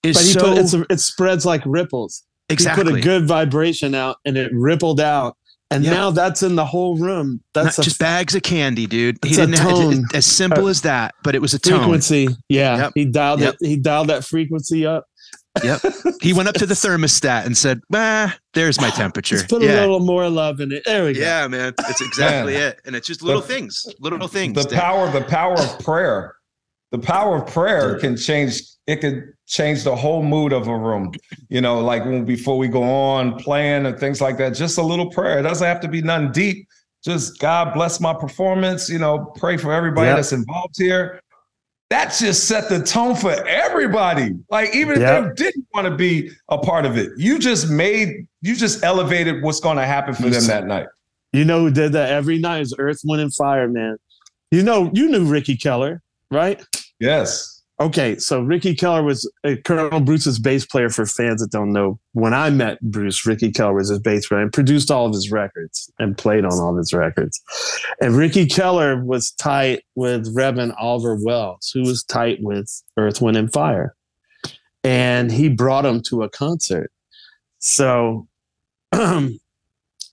is it spreads like ripples. Exactly. He put a good vibration out and it rippled out. And now that's in the whole room. That's not just bags of candy, dude. He didn't have it, as simple as that, but it was a tone. Frequency. Yeah. Yep. He dialed it. He dialed that frequency up. Yep. He went up to the thermostat and said, there's my temperature. Just put a little more love in it. There we go. Yeah, man. That's exactly it. And it's just little things. The power of prayer. The power of prayer can change. It could change the whole mood of a room. You know, like before we go on playing and things like that, just a little prayer. It doesn't have to be nothing deep. Just God bless my performance. You know, pray for everybody that's involved here. That just set the tone for everybody. Like even if they didn't want to be a part of it, you just elevated what's going to happen for them that night. You know who did that every night is Earth, Wind, and Fire, man. You knew Ricky Keller, right? Yes. Okay, so Ricky Keller was Colonel Bruce's bass player. For fans that don't know, when I met Bruce, Ricky Keller was his bass player and produced all of his records and played on all of his records. And Ricky Keller was tight with Reverend Oliver Wells, who was tight with Earth, Wind, and Fire. And he brought him to a concert. So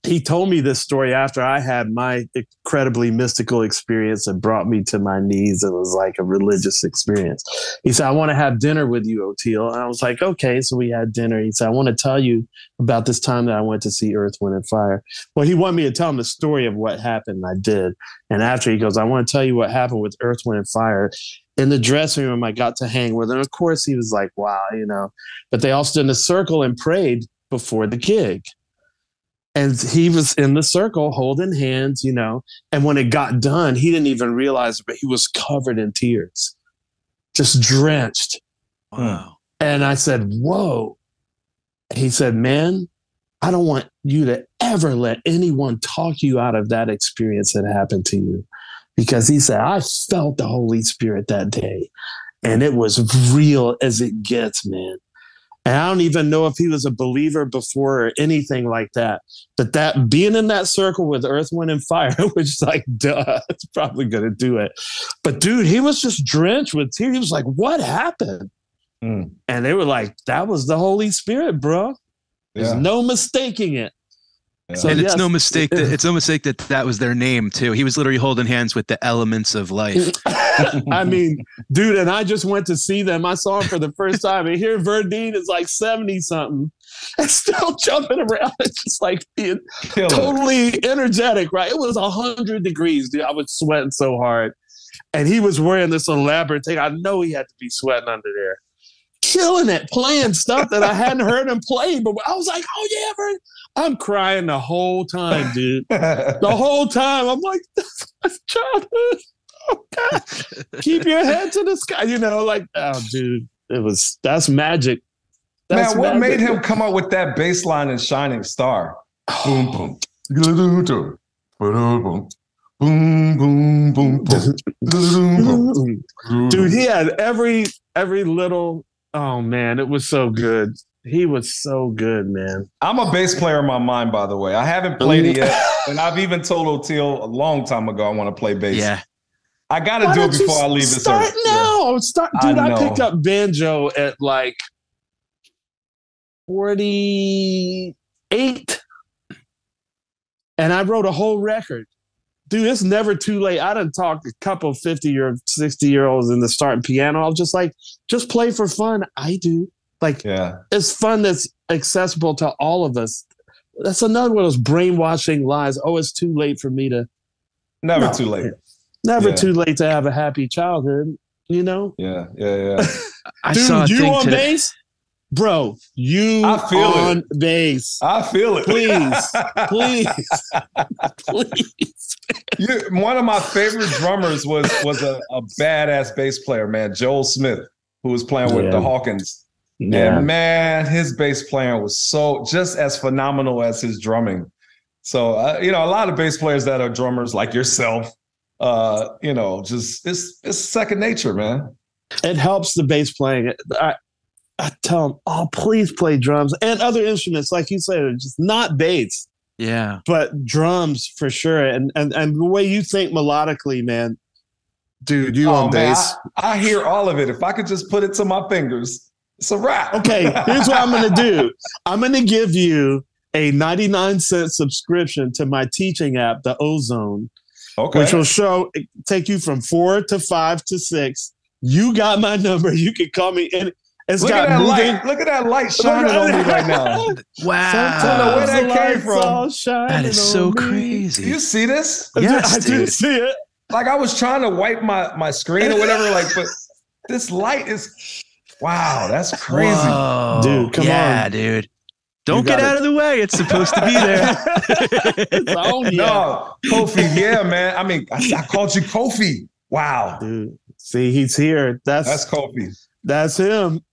he told me this story after I had my incredibly mystical experience that brought me to my knees. It was like a religious experience. He said, I want to have dinner with you, Oteil. And I was like, okay. So we had dinner. He said, I want to tell you about this time that I went to see Earth, Wind, and Fire. Well, he wanted me to tell him the story of what happened. And I did. And after he goes, I want to tell you what happened with Earth, Wind, and Fire. In the dressing room, I got to hang with him. Of course, he was like, wow, but they all stood in a circle and prayed before the gig. And he was in the circle holding hands, and when it got done, he didn't even realize it, but he was covered in tears, just drenched. Wow. And I said, whoa. He said, man, I don't want you to ever let anyone talk you out of that experience that happened to you. Because he said, I felt the Holy Spirit that day, and it was real as it gets, man. And I don't even know if he was a believer before or anything like that. But that being in that circle with Earth, Wind, and Fire, which is like, duh, it's probably going to do it. But dude, he was just drenched with tears. He was like, what happened? And they were like, that was the Holy Spirit, bro. There's no mistaking it. Yeah. So, and it's no mistake that was their name too. He was literally holding hands with the elements of life. I mean, dude, and I just went to see them. I saw him for the first time, and here Verdine is like 70 something and still jumping around. It's just like being totally energetic, right? It was 100 degrees, dude. I was sweating so hard, and he was wearing this elaborate thing. I know he had to be sweating under there, killing it, playing stuff that I hadn't heard him play. But I was like, oh yeah, Vern. I'm crying the whole time, dude. The whole time. I'm like, that's childhood. Oh, God. Keep your head to the sky. Oh, dude, that's magic. That's man, what made him come up with that bass line in Shining Star? Boom, boom. Boom, boom, boom, boom. Dude, he had every little, oh man, it was so good. He was so good, man. I'm a bass player in my mind, by the way. I haven't played it yet. And I've even told Oteil a long time ago I want to play bass. Yeah. I got to do it before I leave this earth. Start now. Dude, I picked up banjo at like 48. And I wrote a whole record. Dude, it's never too late. I done talked a couple 50 or 60-year-olds into starting piano. I was just like, just play for fun. I do. It's fun that's accessible to all of us. That's another one of those brainwashing lies. Oh, it's too late for me to. Never too late. Never too late to have a happy childhood, Yeah. I saw a thing on bass? Bro, I feel on bass. I feel it. Please. One of my favorite drummers was a badass bass player, man, Joel Smith, who was playing with the Hawkins. Yeah. And man, his bass playing was just as phenomenal as his drumming. So, a lot of bass players that are drummers like yourself, it's second nature, man. It helps the bass playing. I tell them, oh, please play drums and other instruments. Like you said, just not bass. Yeah. But drums for sure. And the way you think melodically, man, dude, you on bass. I hear all of it. If I could just put it to my fingers, it's a wrap. Okay, here's what I'm going to do. I'm going to give you a 99-cent subscription to my teaching app, the Ozone, which will take you from 4 to 5 to 6. You got my number. You can call me. And it's Look at that light shining on me right now. Wow. I don't know where that came from. That is so crazy. Do you see this? Yes, I did see it. Like I was trying to wipe my screen or whatever, like, but this light is, wow, that's crazy. Whoa. Dude, come on. Dude. Don't get out of the way. It's supposed to be there. No, Kofi, yeah, man. I mean, I called you Kofi. Wow. Dude, see, he's here. That's Kofi. That's him.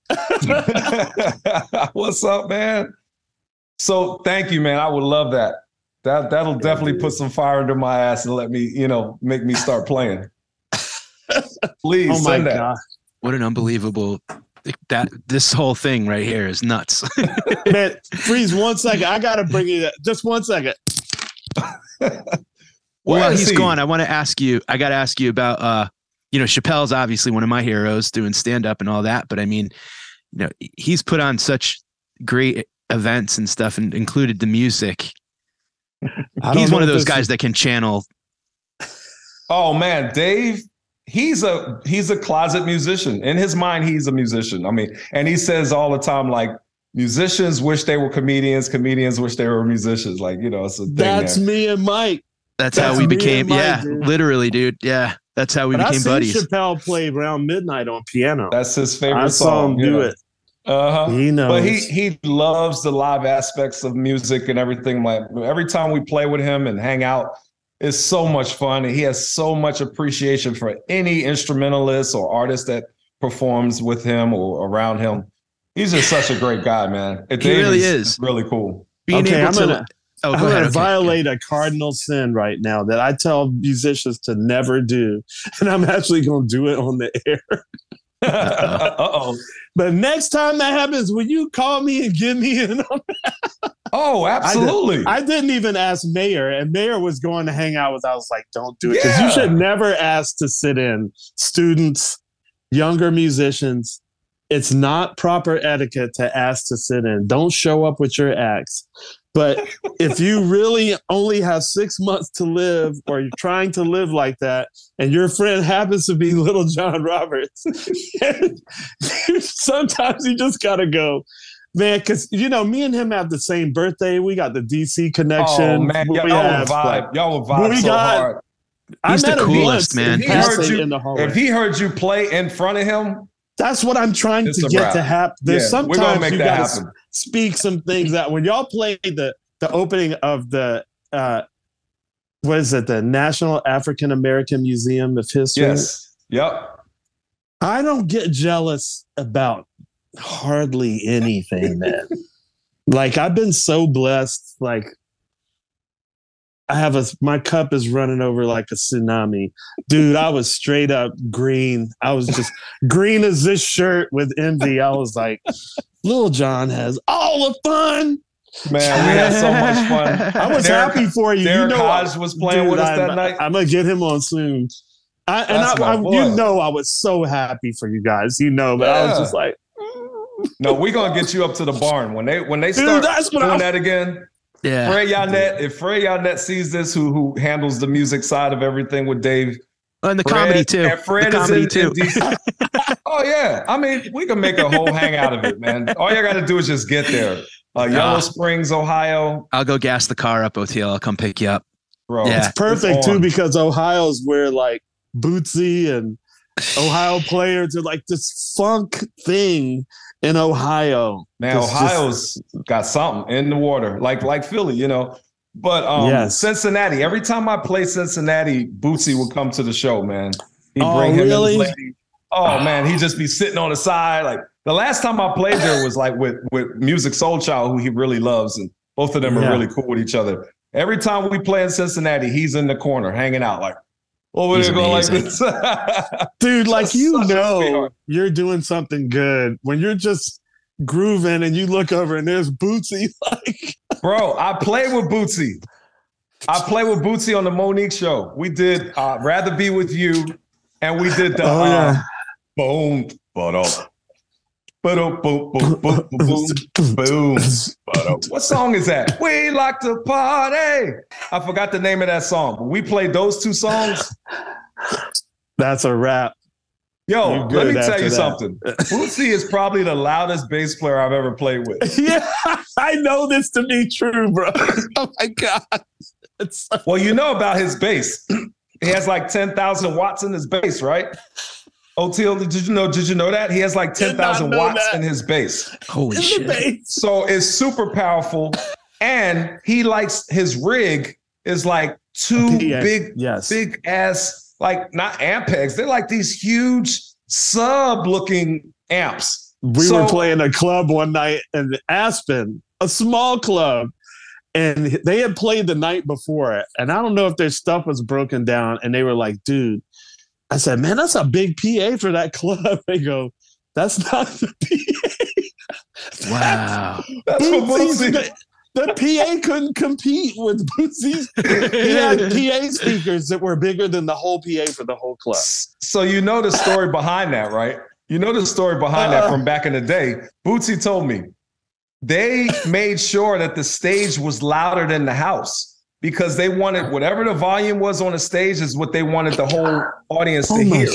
What's up, man? So thank you, man. I would love that. That'll definitely put some fire under my ass and let me, make me start playing. Please. Oh my send that. God. What an unbelievable this whole thing right here is nuts. Man, freeze 1 second. I gotta bring you that. Just 1 second. Well, he's gone. I got to ask you about Chappelle's obviously one of my heroes doing stand-up and all that, but I mean, he's put on such great events and stuff and included the music. He's one of those guys that can channel. Oh man, Dave, he's a closet musician. In his mind, he's a musician. I mean, and he says all the time, like, musicians wish they were comedians, comedians wish they were musicians. Like, it's a thing. That's me and Mike. That's how we became, dude. Literally, dude. Yeah, that's how we became buddies. Chappelle played around midnight on piano. That's his favorite I saw song. him do it. He knows. But he loves the live aspects of music and everything. Like every time we play with him and hang out, it's so much fun. He has so much appreciation for any instrumentalist or artist that performs with him or around him. He's just such a great guy, man. He really is. Really cool. I'm going to violate a cardinal sin right now that I tell musicians to never do. And I'm actually going to do it on the air. Uh-oh. But next time that happens, will you call me and give me in on that? Oh, absolutely. I didn't even ask Mayor, and Mayor was going to hang out with. I was like, don't do it. Because you should never ask to sit in. Students, younger musicians, it's not proper etiquette to ask to sit in. Don't show up with your acts. But if you really only have 6 months to live, or you're trying to live like that, and your friend happens to be Little John Roberts, sometimes you just got to go, man, because, me and him have the same birthday. We got the DC connection. Oh, man, y'all would vibe. Y'all would vibe so hard. He's the coolest, man. If he heard you play in front of him, that's what I'm trying to get to happen. There's sometimes you got to speak some things that when y'all play the opening of the what is it, the National African American Museum of History? Yes. Yep. I don't get jealous about hardly anything, man. Like, I've been so blessed. Like, my cup is running over like a tsunami. Dude, I was straight up green. I was just green as this shirt with envy. I was like, Lil Jon has all the fun. Man, we had so much fun. I was happy for you. Derek Hodge was playing with us that night. I'm going to get him on soon. I was so happy for you guys, but I was just like, no, we're going to get you up to the barn. When they start doing that again, Fred Yonette, if Fred Yonette sees this, who handles the music side of everything with Dave. And the comedy too. And Fred is in DC. Oh, yeah. I mean, we can make a whole hangout of it, man. All you got to do is just get there. Yellow Springs, Ohio. I'll go gas the car up, OTL. I'll come pick you up. Bro, it's perfect, too, because Ohio's where, like, Bootsy and Ohio players are like this funk thing in Ohio. Man, Ohio's got something in the water, like Philly, But Cincinnati, every time I play Cincinnati, Bootsy would come to the show, man. He'd bring him and his lady. Oh, man, he'd just be sitting on the side. Like, the last time I played there was like with Music Soul Child, who he really loves, and both of them are really cool with each other. Every time we play in Cincinnati, he's in the corner hanging out like, over there going like this. Dude, like, you're doing something good when you're just grooving and you look over and there's Bootsy. Like, bro, I played with Bootsy. On the Monique show. We did Rather Be With You, and we did the boom, boom, boom. What song is that? We like to party. I forgot the name of that song, but we played those two songs. That's a wrap. Yo, let me tell you something. Bootsy is probably the loudest bass player I've ever played with. Yeah, I know this to be true, bro. Oh my God. Well, you know about his bass. He has like 10,000 watts in his bass, right? Oteil, did you know that? He has like 10,000 watts in his bass. Holy shit. So it's super powerful. And he likes his rig is like two big ass, like not amp pegs. They're like these huge sub looking amps. We were playing a club one night in Aspen, a small club, and they had played the night before it. And I don't know if their stuff was broken down. And they were like, dude, I said, man, that's a big PA for that club. They go, that's not the PA. Wow. That's what Bootsy. The PA couldn't compete with Bootsy's. He had PA speakers that were bigger than the whole PA for the whole club. So you know the story behind that, right? You know the story behind that from back in the day. Bootsy told me they made sure that the stage was louder than the house because they wanted whatever the volume was on the stage is what they wanted the whole audience to hear.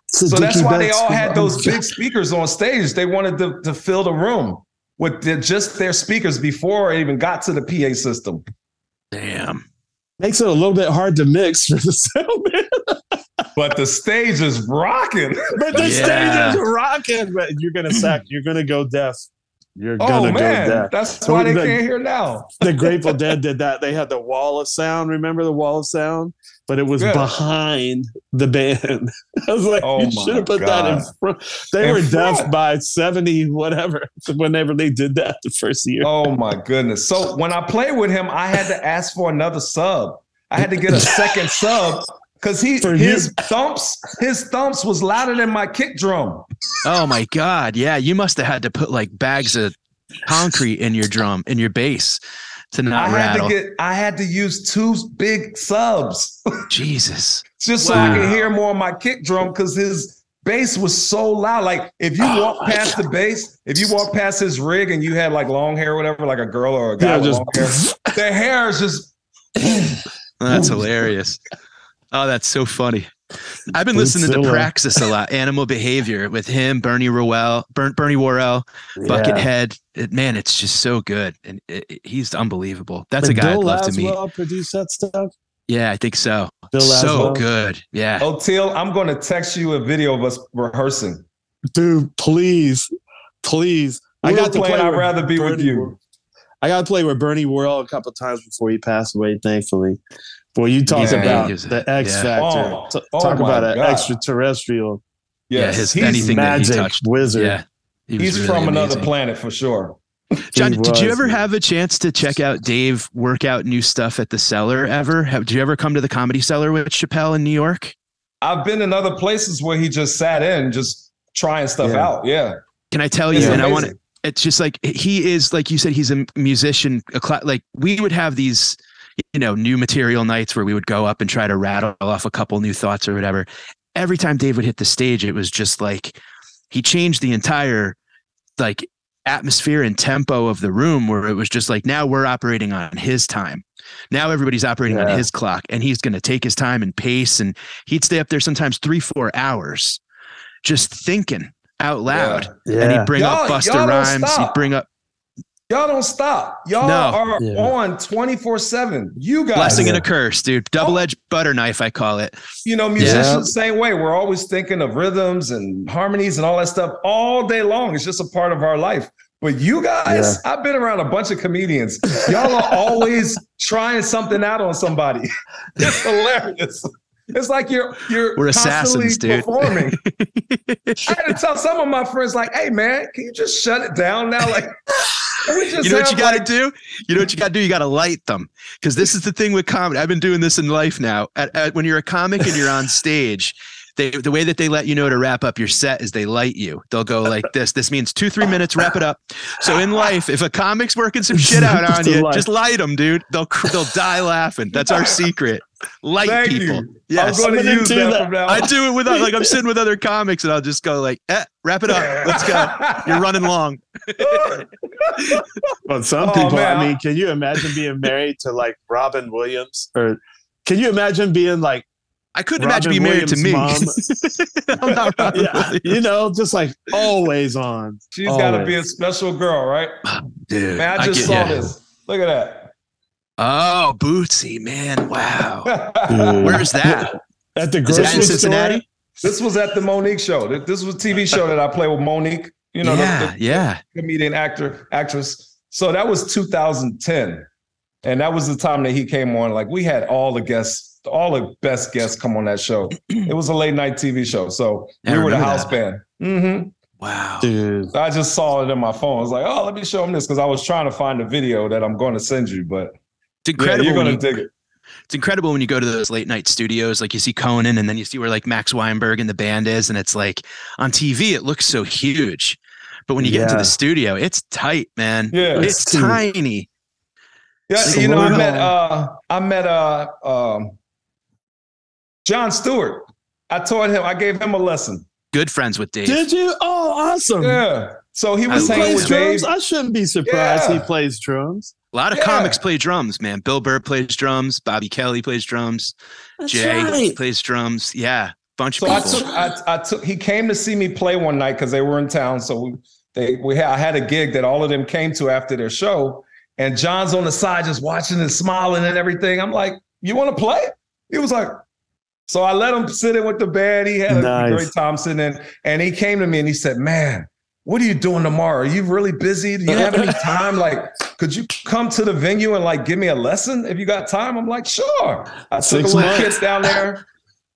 So that's why they all had those big speakers on stage. They wanted to fill the room with just their speakers before it even got to the PA system. Damn. Makes it a little bit hard to mix for the sound. But the stage is rocking. Stage is rocking. But you're gonna go deaf. You're gonna go deaf. That's why they can't hear now. The Grateful Dead did that. They had the wall of sound. Remember the wall of sound? But it was behind the band. I was like, you should have put that in front. They were deaf by 70, whatever, whenever they did that the first year. Oh my goodness. So when I played with him, I had to ask for another sub. I had to get a second sub because his thumps was louder than my kick drum. Oh my God. Yeah. You must have had to put like bags of concrete in your bass to not rattle. I had to use two big subs. Jesus. Just so I could hear more of my kick drum because his bass was so loud. Like if you walk past the bass, if you walk past his rig and you had like long hair or whatever, like a girl or a guy with long hair, their hair is just that's hilarious. Oh, that's so funny. I've been listening to Praxis a lot. Animal Behavior with him, Bernie Worrell, Buckethead. Man, it's just so good, and he's unbelievable. That's a guy I'd love to meet. Bill Laswell produced that stuff. Yeah, I think so. So good. Yeah. Oteil, I'm going to text you a video of us rehearsing. Dude, please. I got to play. I'd rather be with you. I got to play with Bernie Worrell a couple of times before he passed away, thankfully. Boy, you talk about the X Factor. Talk about an extraterrestrial. Yes. His anything magic that he touched. Wizard. Yeah. He's really from another amazing. planet for sure. John, did you ever have a chance to check out Dave work out new stuff at the Cellar ever? Did you ever come to the Comedy Cellar with Chappelle in New York? I've been in other places where he just sat in, just trying stuff out. Yeah. Can I tell you? And I want to, it's just like, he is, like you said, he's a musician. Like we would have these, new material nights where we would go up and try to rattle off a couple new thoughts or whatever. Every time Dave would hit the stage, it was just like, he changed the entire like atmosphere and tempo of the room where it was just like, now we're operating on his time. Now everybody's operating on his clock and he's going to take his time and pace. And he'd stay up there sometimes 3-4 hours just thinking out loud. Yeah. And he'd bring up Busta Rhymes. He'd bring up. Y'all don't stop. Y'all are on 24/7. You guys. Blessing and a curse, dude. Double-edged butter knife, I call it. Musicians the same way. We're always thinking of rhythms and harmonies and all that stuff all day long. It's just a part of our life. But you guys, I've been around a bunch of comedians. Y'all are always trying something out on somebody. It's hilarious. It's like we're assassins, dude. Performing. I had to tell some of my friends, like, "Hey, man, can you just shut it down now?" Like, you know what you got to do? You got to light them, because this is the thing with comedy. I've been doing this in life now. When you're a comic and you're on stage, the way that they let you know to wrap up your set is they light you. They'll go like this. This means 2-3 minutes, wrap it up. So in life, if a comic's working some shit out on you, just light them, dude. They'll die laughing. That's our secret. Light people. Yes. I'm going to use that from now on. I do it with like I'm sitting with other comics and I'll just go like, wrap it up. Let's go. You're running long. Well, some people, I mean, can you imagine being married to like Robin Williams? Or can you imagine being like, I couldn't imagine being married to me. I'm not just like always on. She's got to be a special girl, right? Dude, man, I just saw this. Look at that. Oh, Bootsy, man. Wow. Where's that? At the Is that grocery in Cincinnati? store? This was at the Monique show. This was a TV show that I played with Monique. You know, the comedian, actress. So that was 2010. And that was the time that he came on. Like we had all the best guests come on that show. It was a late night TV show. So we were the house band. Mm-hmm. Wow. Dude. So I just saw it in my phone. I was like, oh, let me show him this because I was trying to find a video that I'm going to send you. But it's incredible. You're going to dig it. It's incredible when you go to those late night studios, like you see Conan and then you see where like Max Weinberg and the band is. And it's like on TV, it looks so huge. But when you get into the studio, it's tight, man. Yeah. It's tiny. Yeah. You know, I met John Stewart. I gave him a lesson. Good friends with Dave. Did you? Oh, awesome. Yeah. So he was hanging with drums? Dave. I shouldn't be surprised he plays drums. A lot of comics play drums, man. Bill Burr plays drums. Bobby Kelly plays drums. That's Jay right. plays drums. Yeah. Bunch of people. He came to see me play one night because they were in town. So I had a gig that all of them came to after their show. And John's on the side just watching and smiling and everything. I'm like, you want to play? He was like, so I let him sit in with the band. He had a great time sitting in. And he came to me and he said, man, what are you doing tomorrow? Are you really busy? Do you have any time? Like, could you come to the venue and like give me a lesson if you got time? I'm like, sure. I took a little kid down there,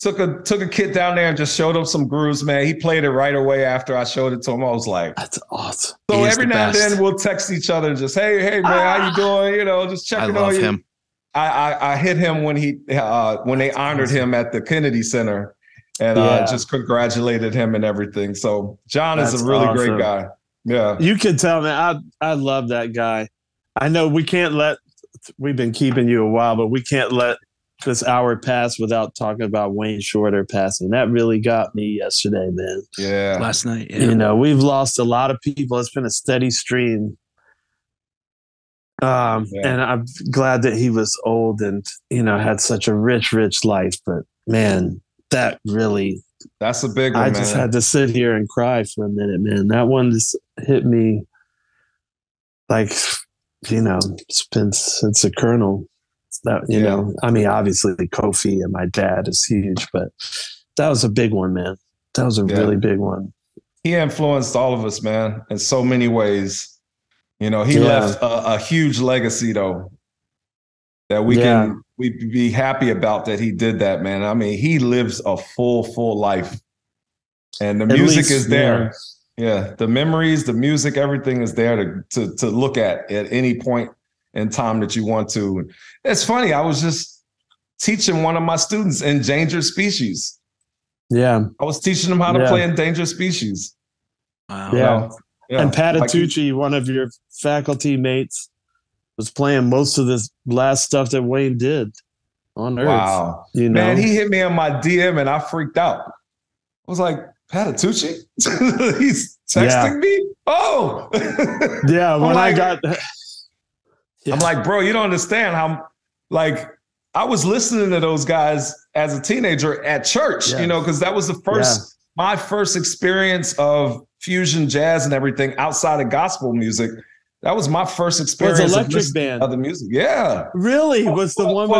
took a kid down there and just showed him some grooves, man. He played it right away after I showed it to him. I was like, that's awesome. So every now and then we'll text each other and just, hey man, how you doing? You know, just checking on you. I love him. I hit him when they honored him at the Kennedy Center. And just congratulated him and everything. So John is a really great guy. Yeah. You can tell, man. I love that guy. I know we've been keeping you a while, but we can't let this hour pass without talking about Wayne Shorter passing. That really got me yesterday, man. Yeah. Last night. Yeah. You know, we've lost a lot of people. It's been a steady stream. And I'm glad that he was old and, you know, had such a rich life. But man, that's a big one. I just had to sit here and cry for a minute, man. That one just hit me like, you know, it's been since the Colonel. That, you know, I mean, obviously Kofi and my dad is huge, but that was a big one, man. That was a really big one. He influenced all of us, man, in so many ways. You know, he left a huge legacy, though, that we'd be happy about that he did that, man. I mean, he lives a full life. And the music is there. Yeah. The memories, the music, everything is there to look at any point in time that you want to. It's funny. I was just teaching one of my students Endangered Species. Yeah. I was teaching him how to play Endangered Species. Wow. Yeah. And Patitucci, one of your faculty mates, was playing most of this last stuff that Wayne did on Earth. Wow. You know? Man, he hit me on my DM and I freaked out. I was like, Patitucci? He's texting me? Oh. Yeah, when I'm like, bro, you don't understand how, like, I was listening to those guys as a teenager at church, you know, because that was my first experience of fusion jazz and everything outside of gospel music. That was my first experience of the music. Yeah. Really? Was the one with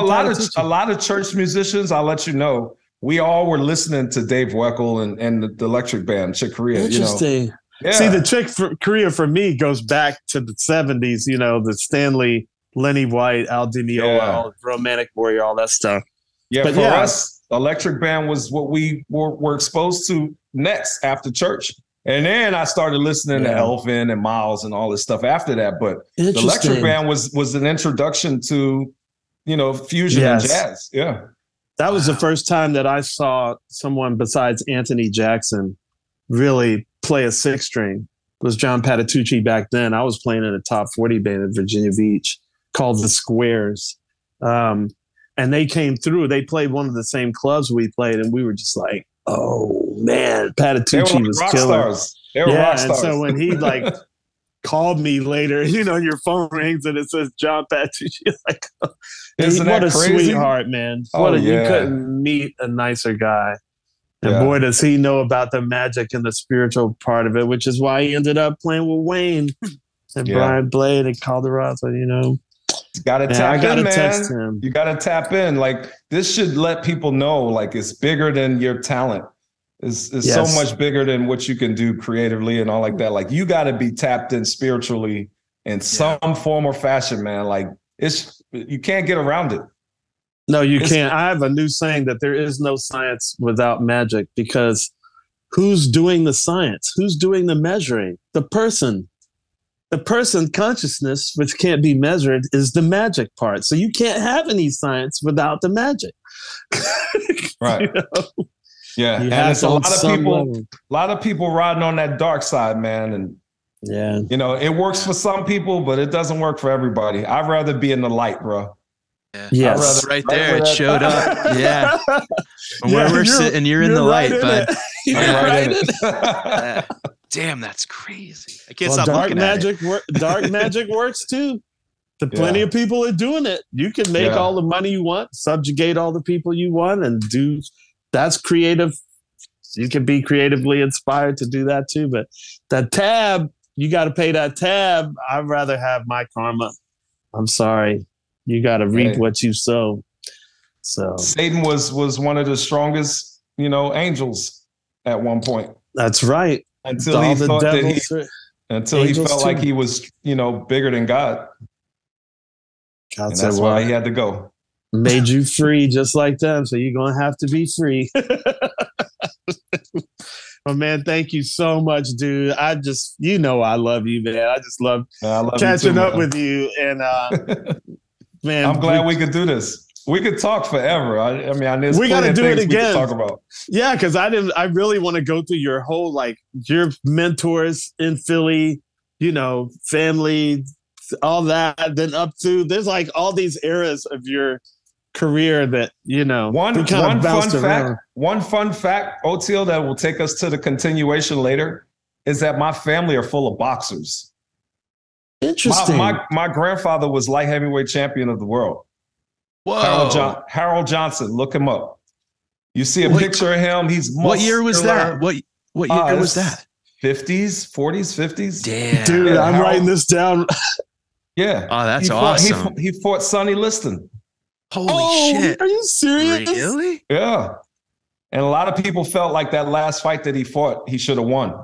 a lot of church musicians, I'll let you know, we all were listening to Dave Weckl and the Electric Band, Chick Corea. Interesting. You know? Yeah. See, the Chick Corea for me goes back to the 70s, you know, the Stanley, Lenny White, Al Di Meola, Romantic Warrior, all that stuff. Yeah, but for us, Electric Band was what we were exposed to next after church. And then I started listening to Elvin and Miles and all this stuff after that. But the Electric Band was an introduction to, you know, fusion and jazz. Yeah. That was the first time that I saw someone besides Anthony Jackson really play a six string. It was John Patitucci back then. I was playing in a top 40 band in Virginia Beach called the Squares. And they came through. They played one of the same clubs we played, and we were just like, oh, man, Patitucci was killer. They were rock stars. And so when he like called me later, you know, your phone rings and it says John Patitucci. Like, Isn't what that a crazy? sweetheart, man. You couldn't meet a nicer guy. And boy, does he know about the magic and the spiritual part of it, which is why he ended up playing with Wayne and Brian Blade and Calderazzo, you know. You gotta tap in, man. You gotta tap in. Like, this should let people know, like, it's bigger than your talent. It's so much bigger than what you can do creatively and all like that. Like, you gotta be tapped in spiritually in some form or fashion, man. Like, you can't get around it. No, you can't. I have a new saying that there is no science without magic, because who's doing the science? Who's doing the measuring? The person. The person consciousness, which can't be measured, is the magic part. So you can't have any science without the magic. Right. You know? Yeah. And it's a lot of people riding on that dark side, man. And you know, it works for some people, but it doesn't work for everybody. I'd rather be in the light, bro. Yeah. Yes. Right there, it showed up. Yeah. Where we're sitting, you're in the light, bud. You're right in it. Damn, that's crazy. I can't stop looking at it. Dark magic works too. Plenty of people are doing it. You can make all the money you want, subjugate all the people you want, and do. That's creative. You can be creatively inspired to do that too. But that tab, you got to pay that tab. I'd rather have my karma. I'm sorry. You got to reap what you sow. So Satan was one of the strongest, you know, angels at one point. That's right. Until he thought until he felt like he was, you know, bigger than God. And that's why he had to go. Made you free just like them, so you're gonna have to be free. Oh man, thank you so much, dude. I just, you know, I love you, man. I just love catching up with you. And man, I'm glad we could do this. We could talk forever. I mean, we got to do it again. We could talk about. Yeah, because I really want to go through your whole, like, your mentors in Philly, you know, family, all that. Then up through, there's like all these eras of your career that, you know, one fun fact, Oteil, that will take us to the continuation later, is that my family are full of boxers. Interesting. My grandfather was light heavyweight champion of the world. Whoa. Harold Johnson, look him up. You see a picture of him. He's muscular. What year was that? What year was that? 50s, 40s, 50s. Damn. Dude, I'm writing this down. Yeah. Oh, that's awesome. He fought Sonny Liston. Holy shit. Are you serious? Really? Yeah. And a lot of people felt like that last fight that he fought, he should have won.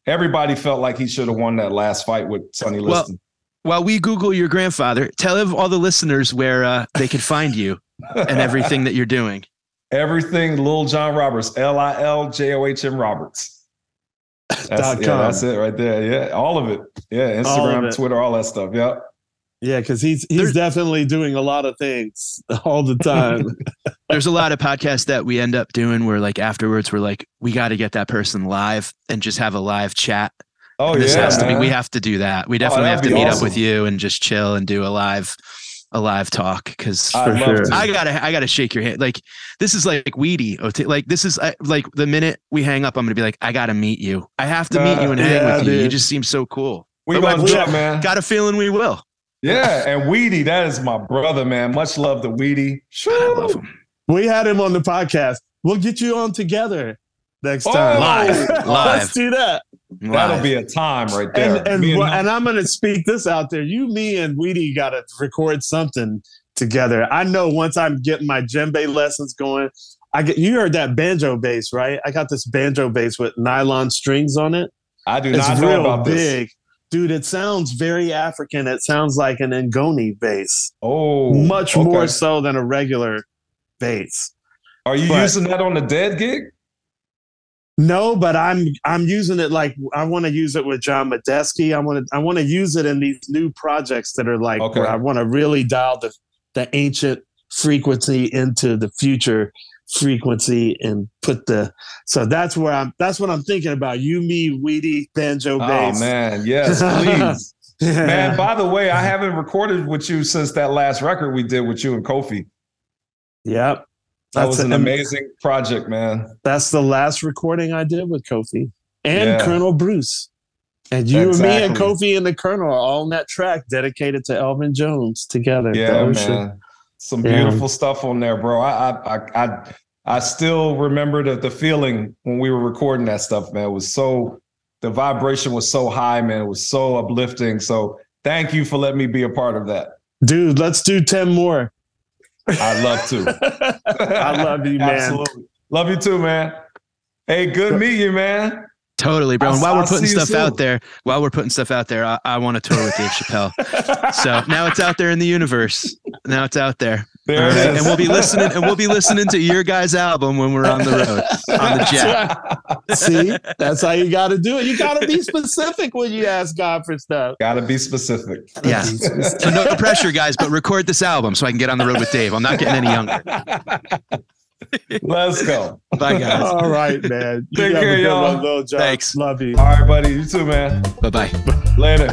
Everybody felt like he should have won that last fight with Sonny Liston. While we Google your grandfather, tell all the listeners where they can find you and everything that you're doing. Everything Lil John Roberts, LILJOHM Roberts. That's it right there. Yeah, all of it. Yeah, Instagram, Twitter, all that stuff. Yeah. Yeah, because he's definitely doing a lot of things all the time. There's a lot of podcasts that we end up doing where, like, afterwards we're like, we got to get that person live and just have a live chat. Oh, and this yeah, has to be, we have to do that. We definitely have to meet up with awesome. You and just chill and do a live talk. Because I gotta shake your hand. Like, this is like Weedy. Like, this is like the minute we hang up, I'm gonna be like, I gotta meet you. I have to meet you and hang with you. You just seem so cool. We gonna do it, man. Got a feeling we will. Yeah, and Weedy, that is my brother, man. Much love to Weedy. I love him. We had him on the podcast. We'll get you on together next time. Live. Let's do that. That'll be a time right there. And I'm going to speak this out there. You, me, and Weedy got to record something together. I know once I'm getting my djembe lessons going, you heard that banjo bass, right? I got this banjo bass with nylon strings on it. I do not know about big. This. Dude, it sounds very African. It sounds like an Ngoni bass. Oh, much more so than a regular bass. Are you using that on the Dead gig? No, but I'm using it, like, I want to use it with John Medeski. I want to use it in these new projects that are like where I want to really dial the ancient frequency into the future frequency and so that's what I'm thinking about. You, me, Weedy, banjo bass. Oh man, yes, please. Man, by the way, I haven't recorded with you since that last record we did with you and Kofi. Yep. That was an amazing project, man. That's the last recording I did with Kofi and Colonel Bruce. And you and me and Kofi and the Colonel are all on that track dedicated to Elvin Jones together. Yeah, man. Some beautiful stuff on there, bro. I still remember the feeling when we were recording that stuff, man. It was the vibration was so high, man. It was so uplifting. So thank you for letting me be a part of that. Dude, let's do 10 more. I'd love to. I love you, man. Absolutely. Love you too, man. Hey, good meeting you, man. Totally, bro. And while I'll we're putting see you stuff out there, I want to tour with Dave Chappelle. So now it's out there in the universe. Now it's out there. There it is. And we'll be listening to your guys' album when we're on the road on the jet. See, that's how you got to do it. You got to be specific when you ask God for stuff. Got to be specific. Yeah. So no pressure, guys, but record this album so I can get on the road with Dave. I'm not getting any younger. Let's go. Bye, guys. All right, man. Take care, y'all. Little John. Thanks. Love you. All right, buddy. You too, man. Bye-bye. Later.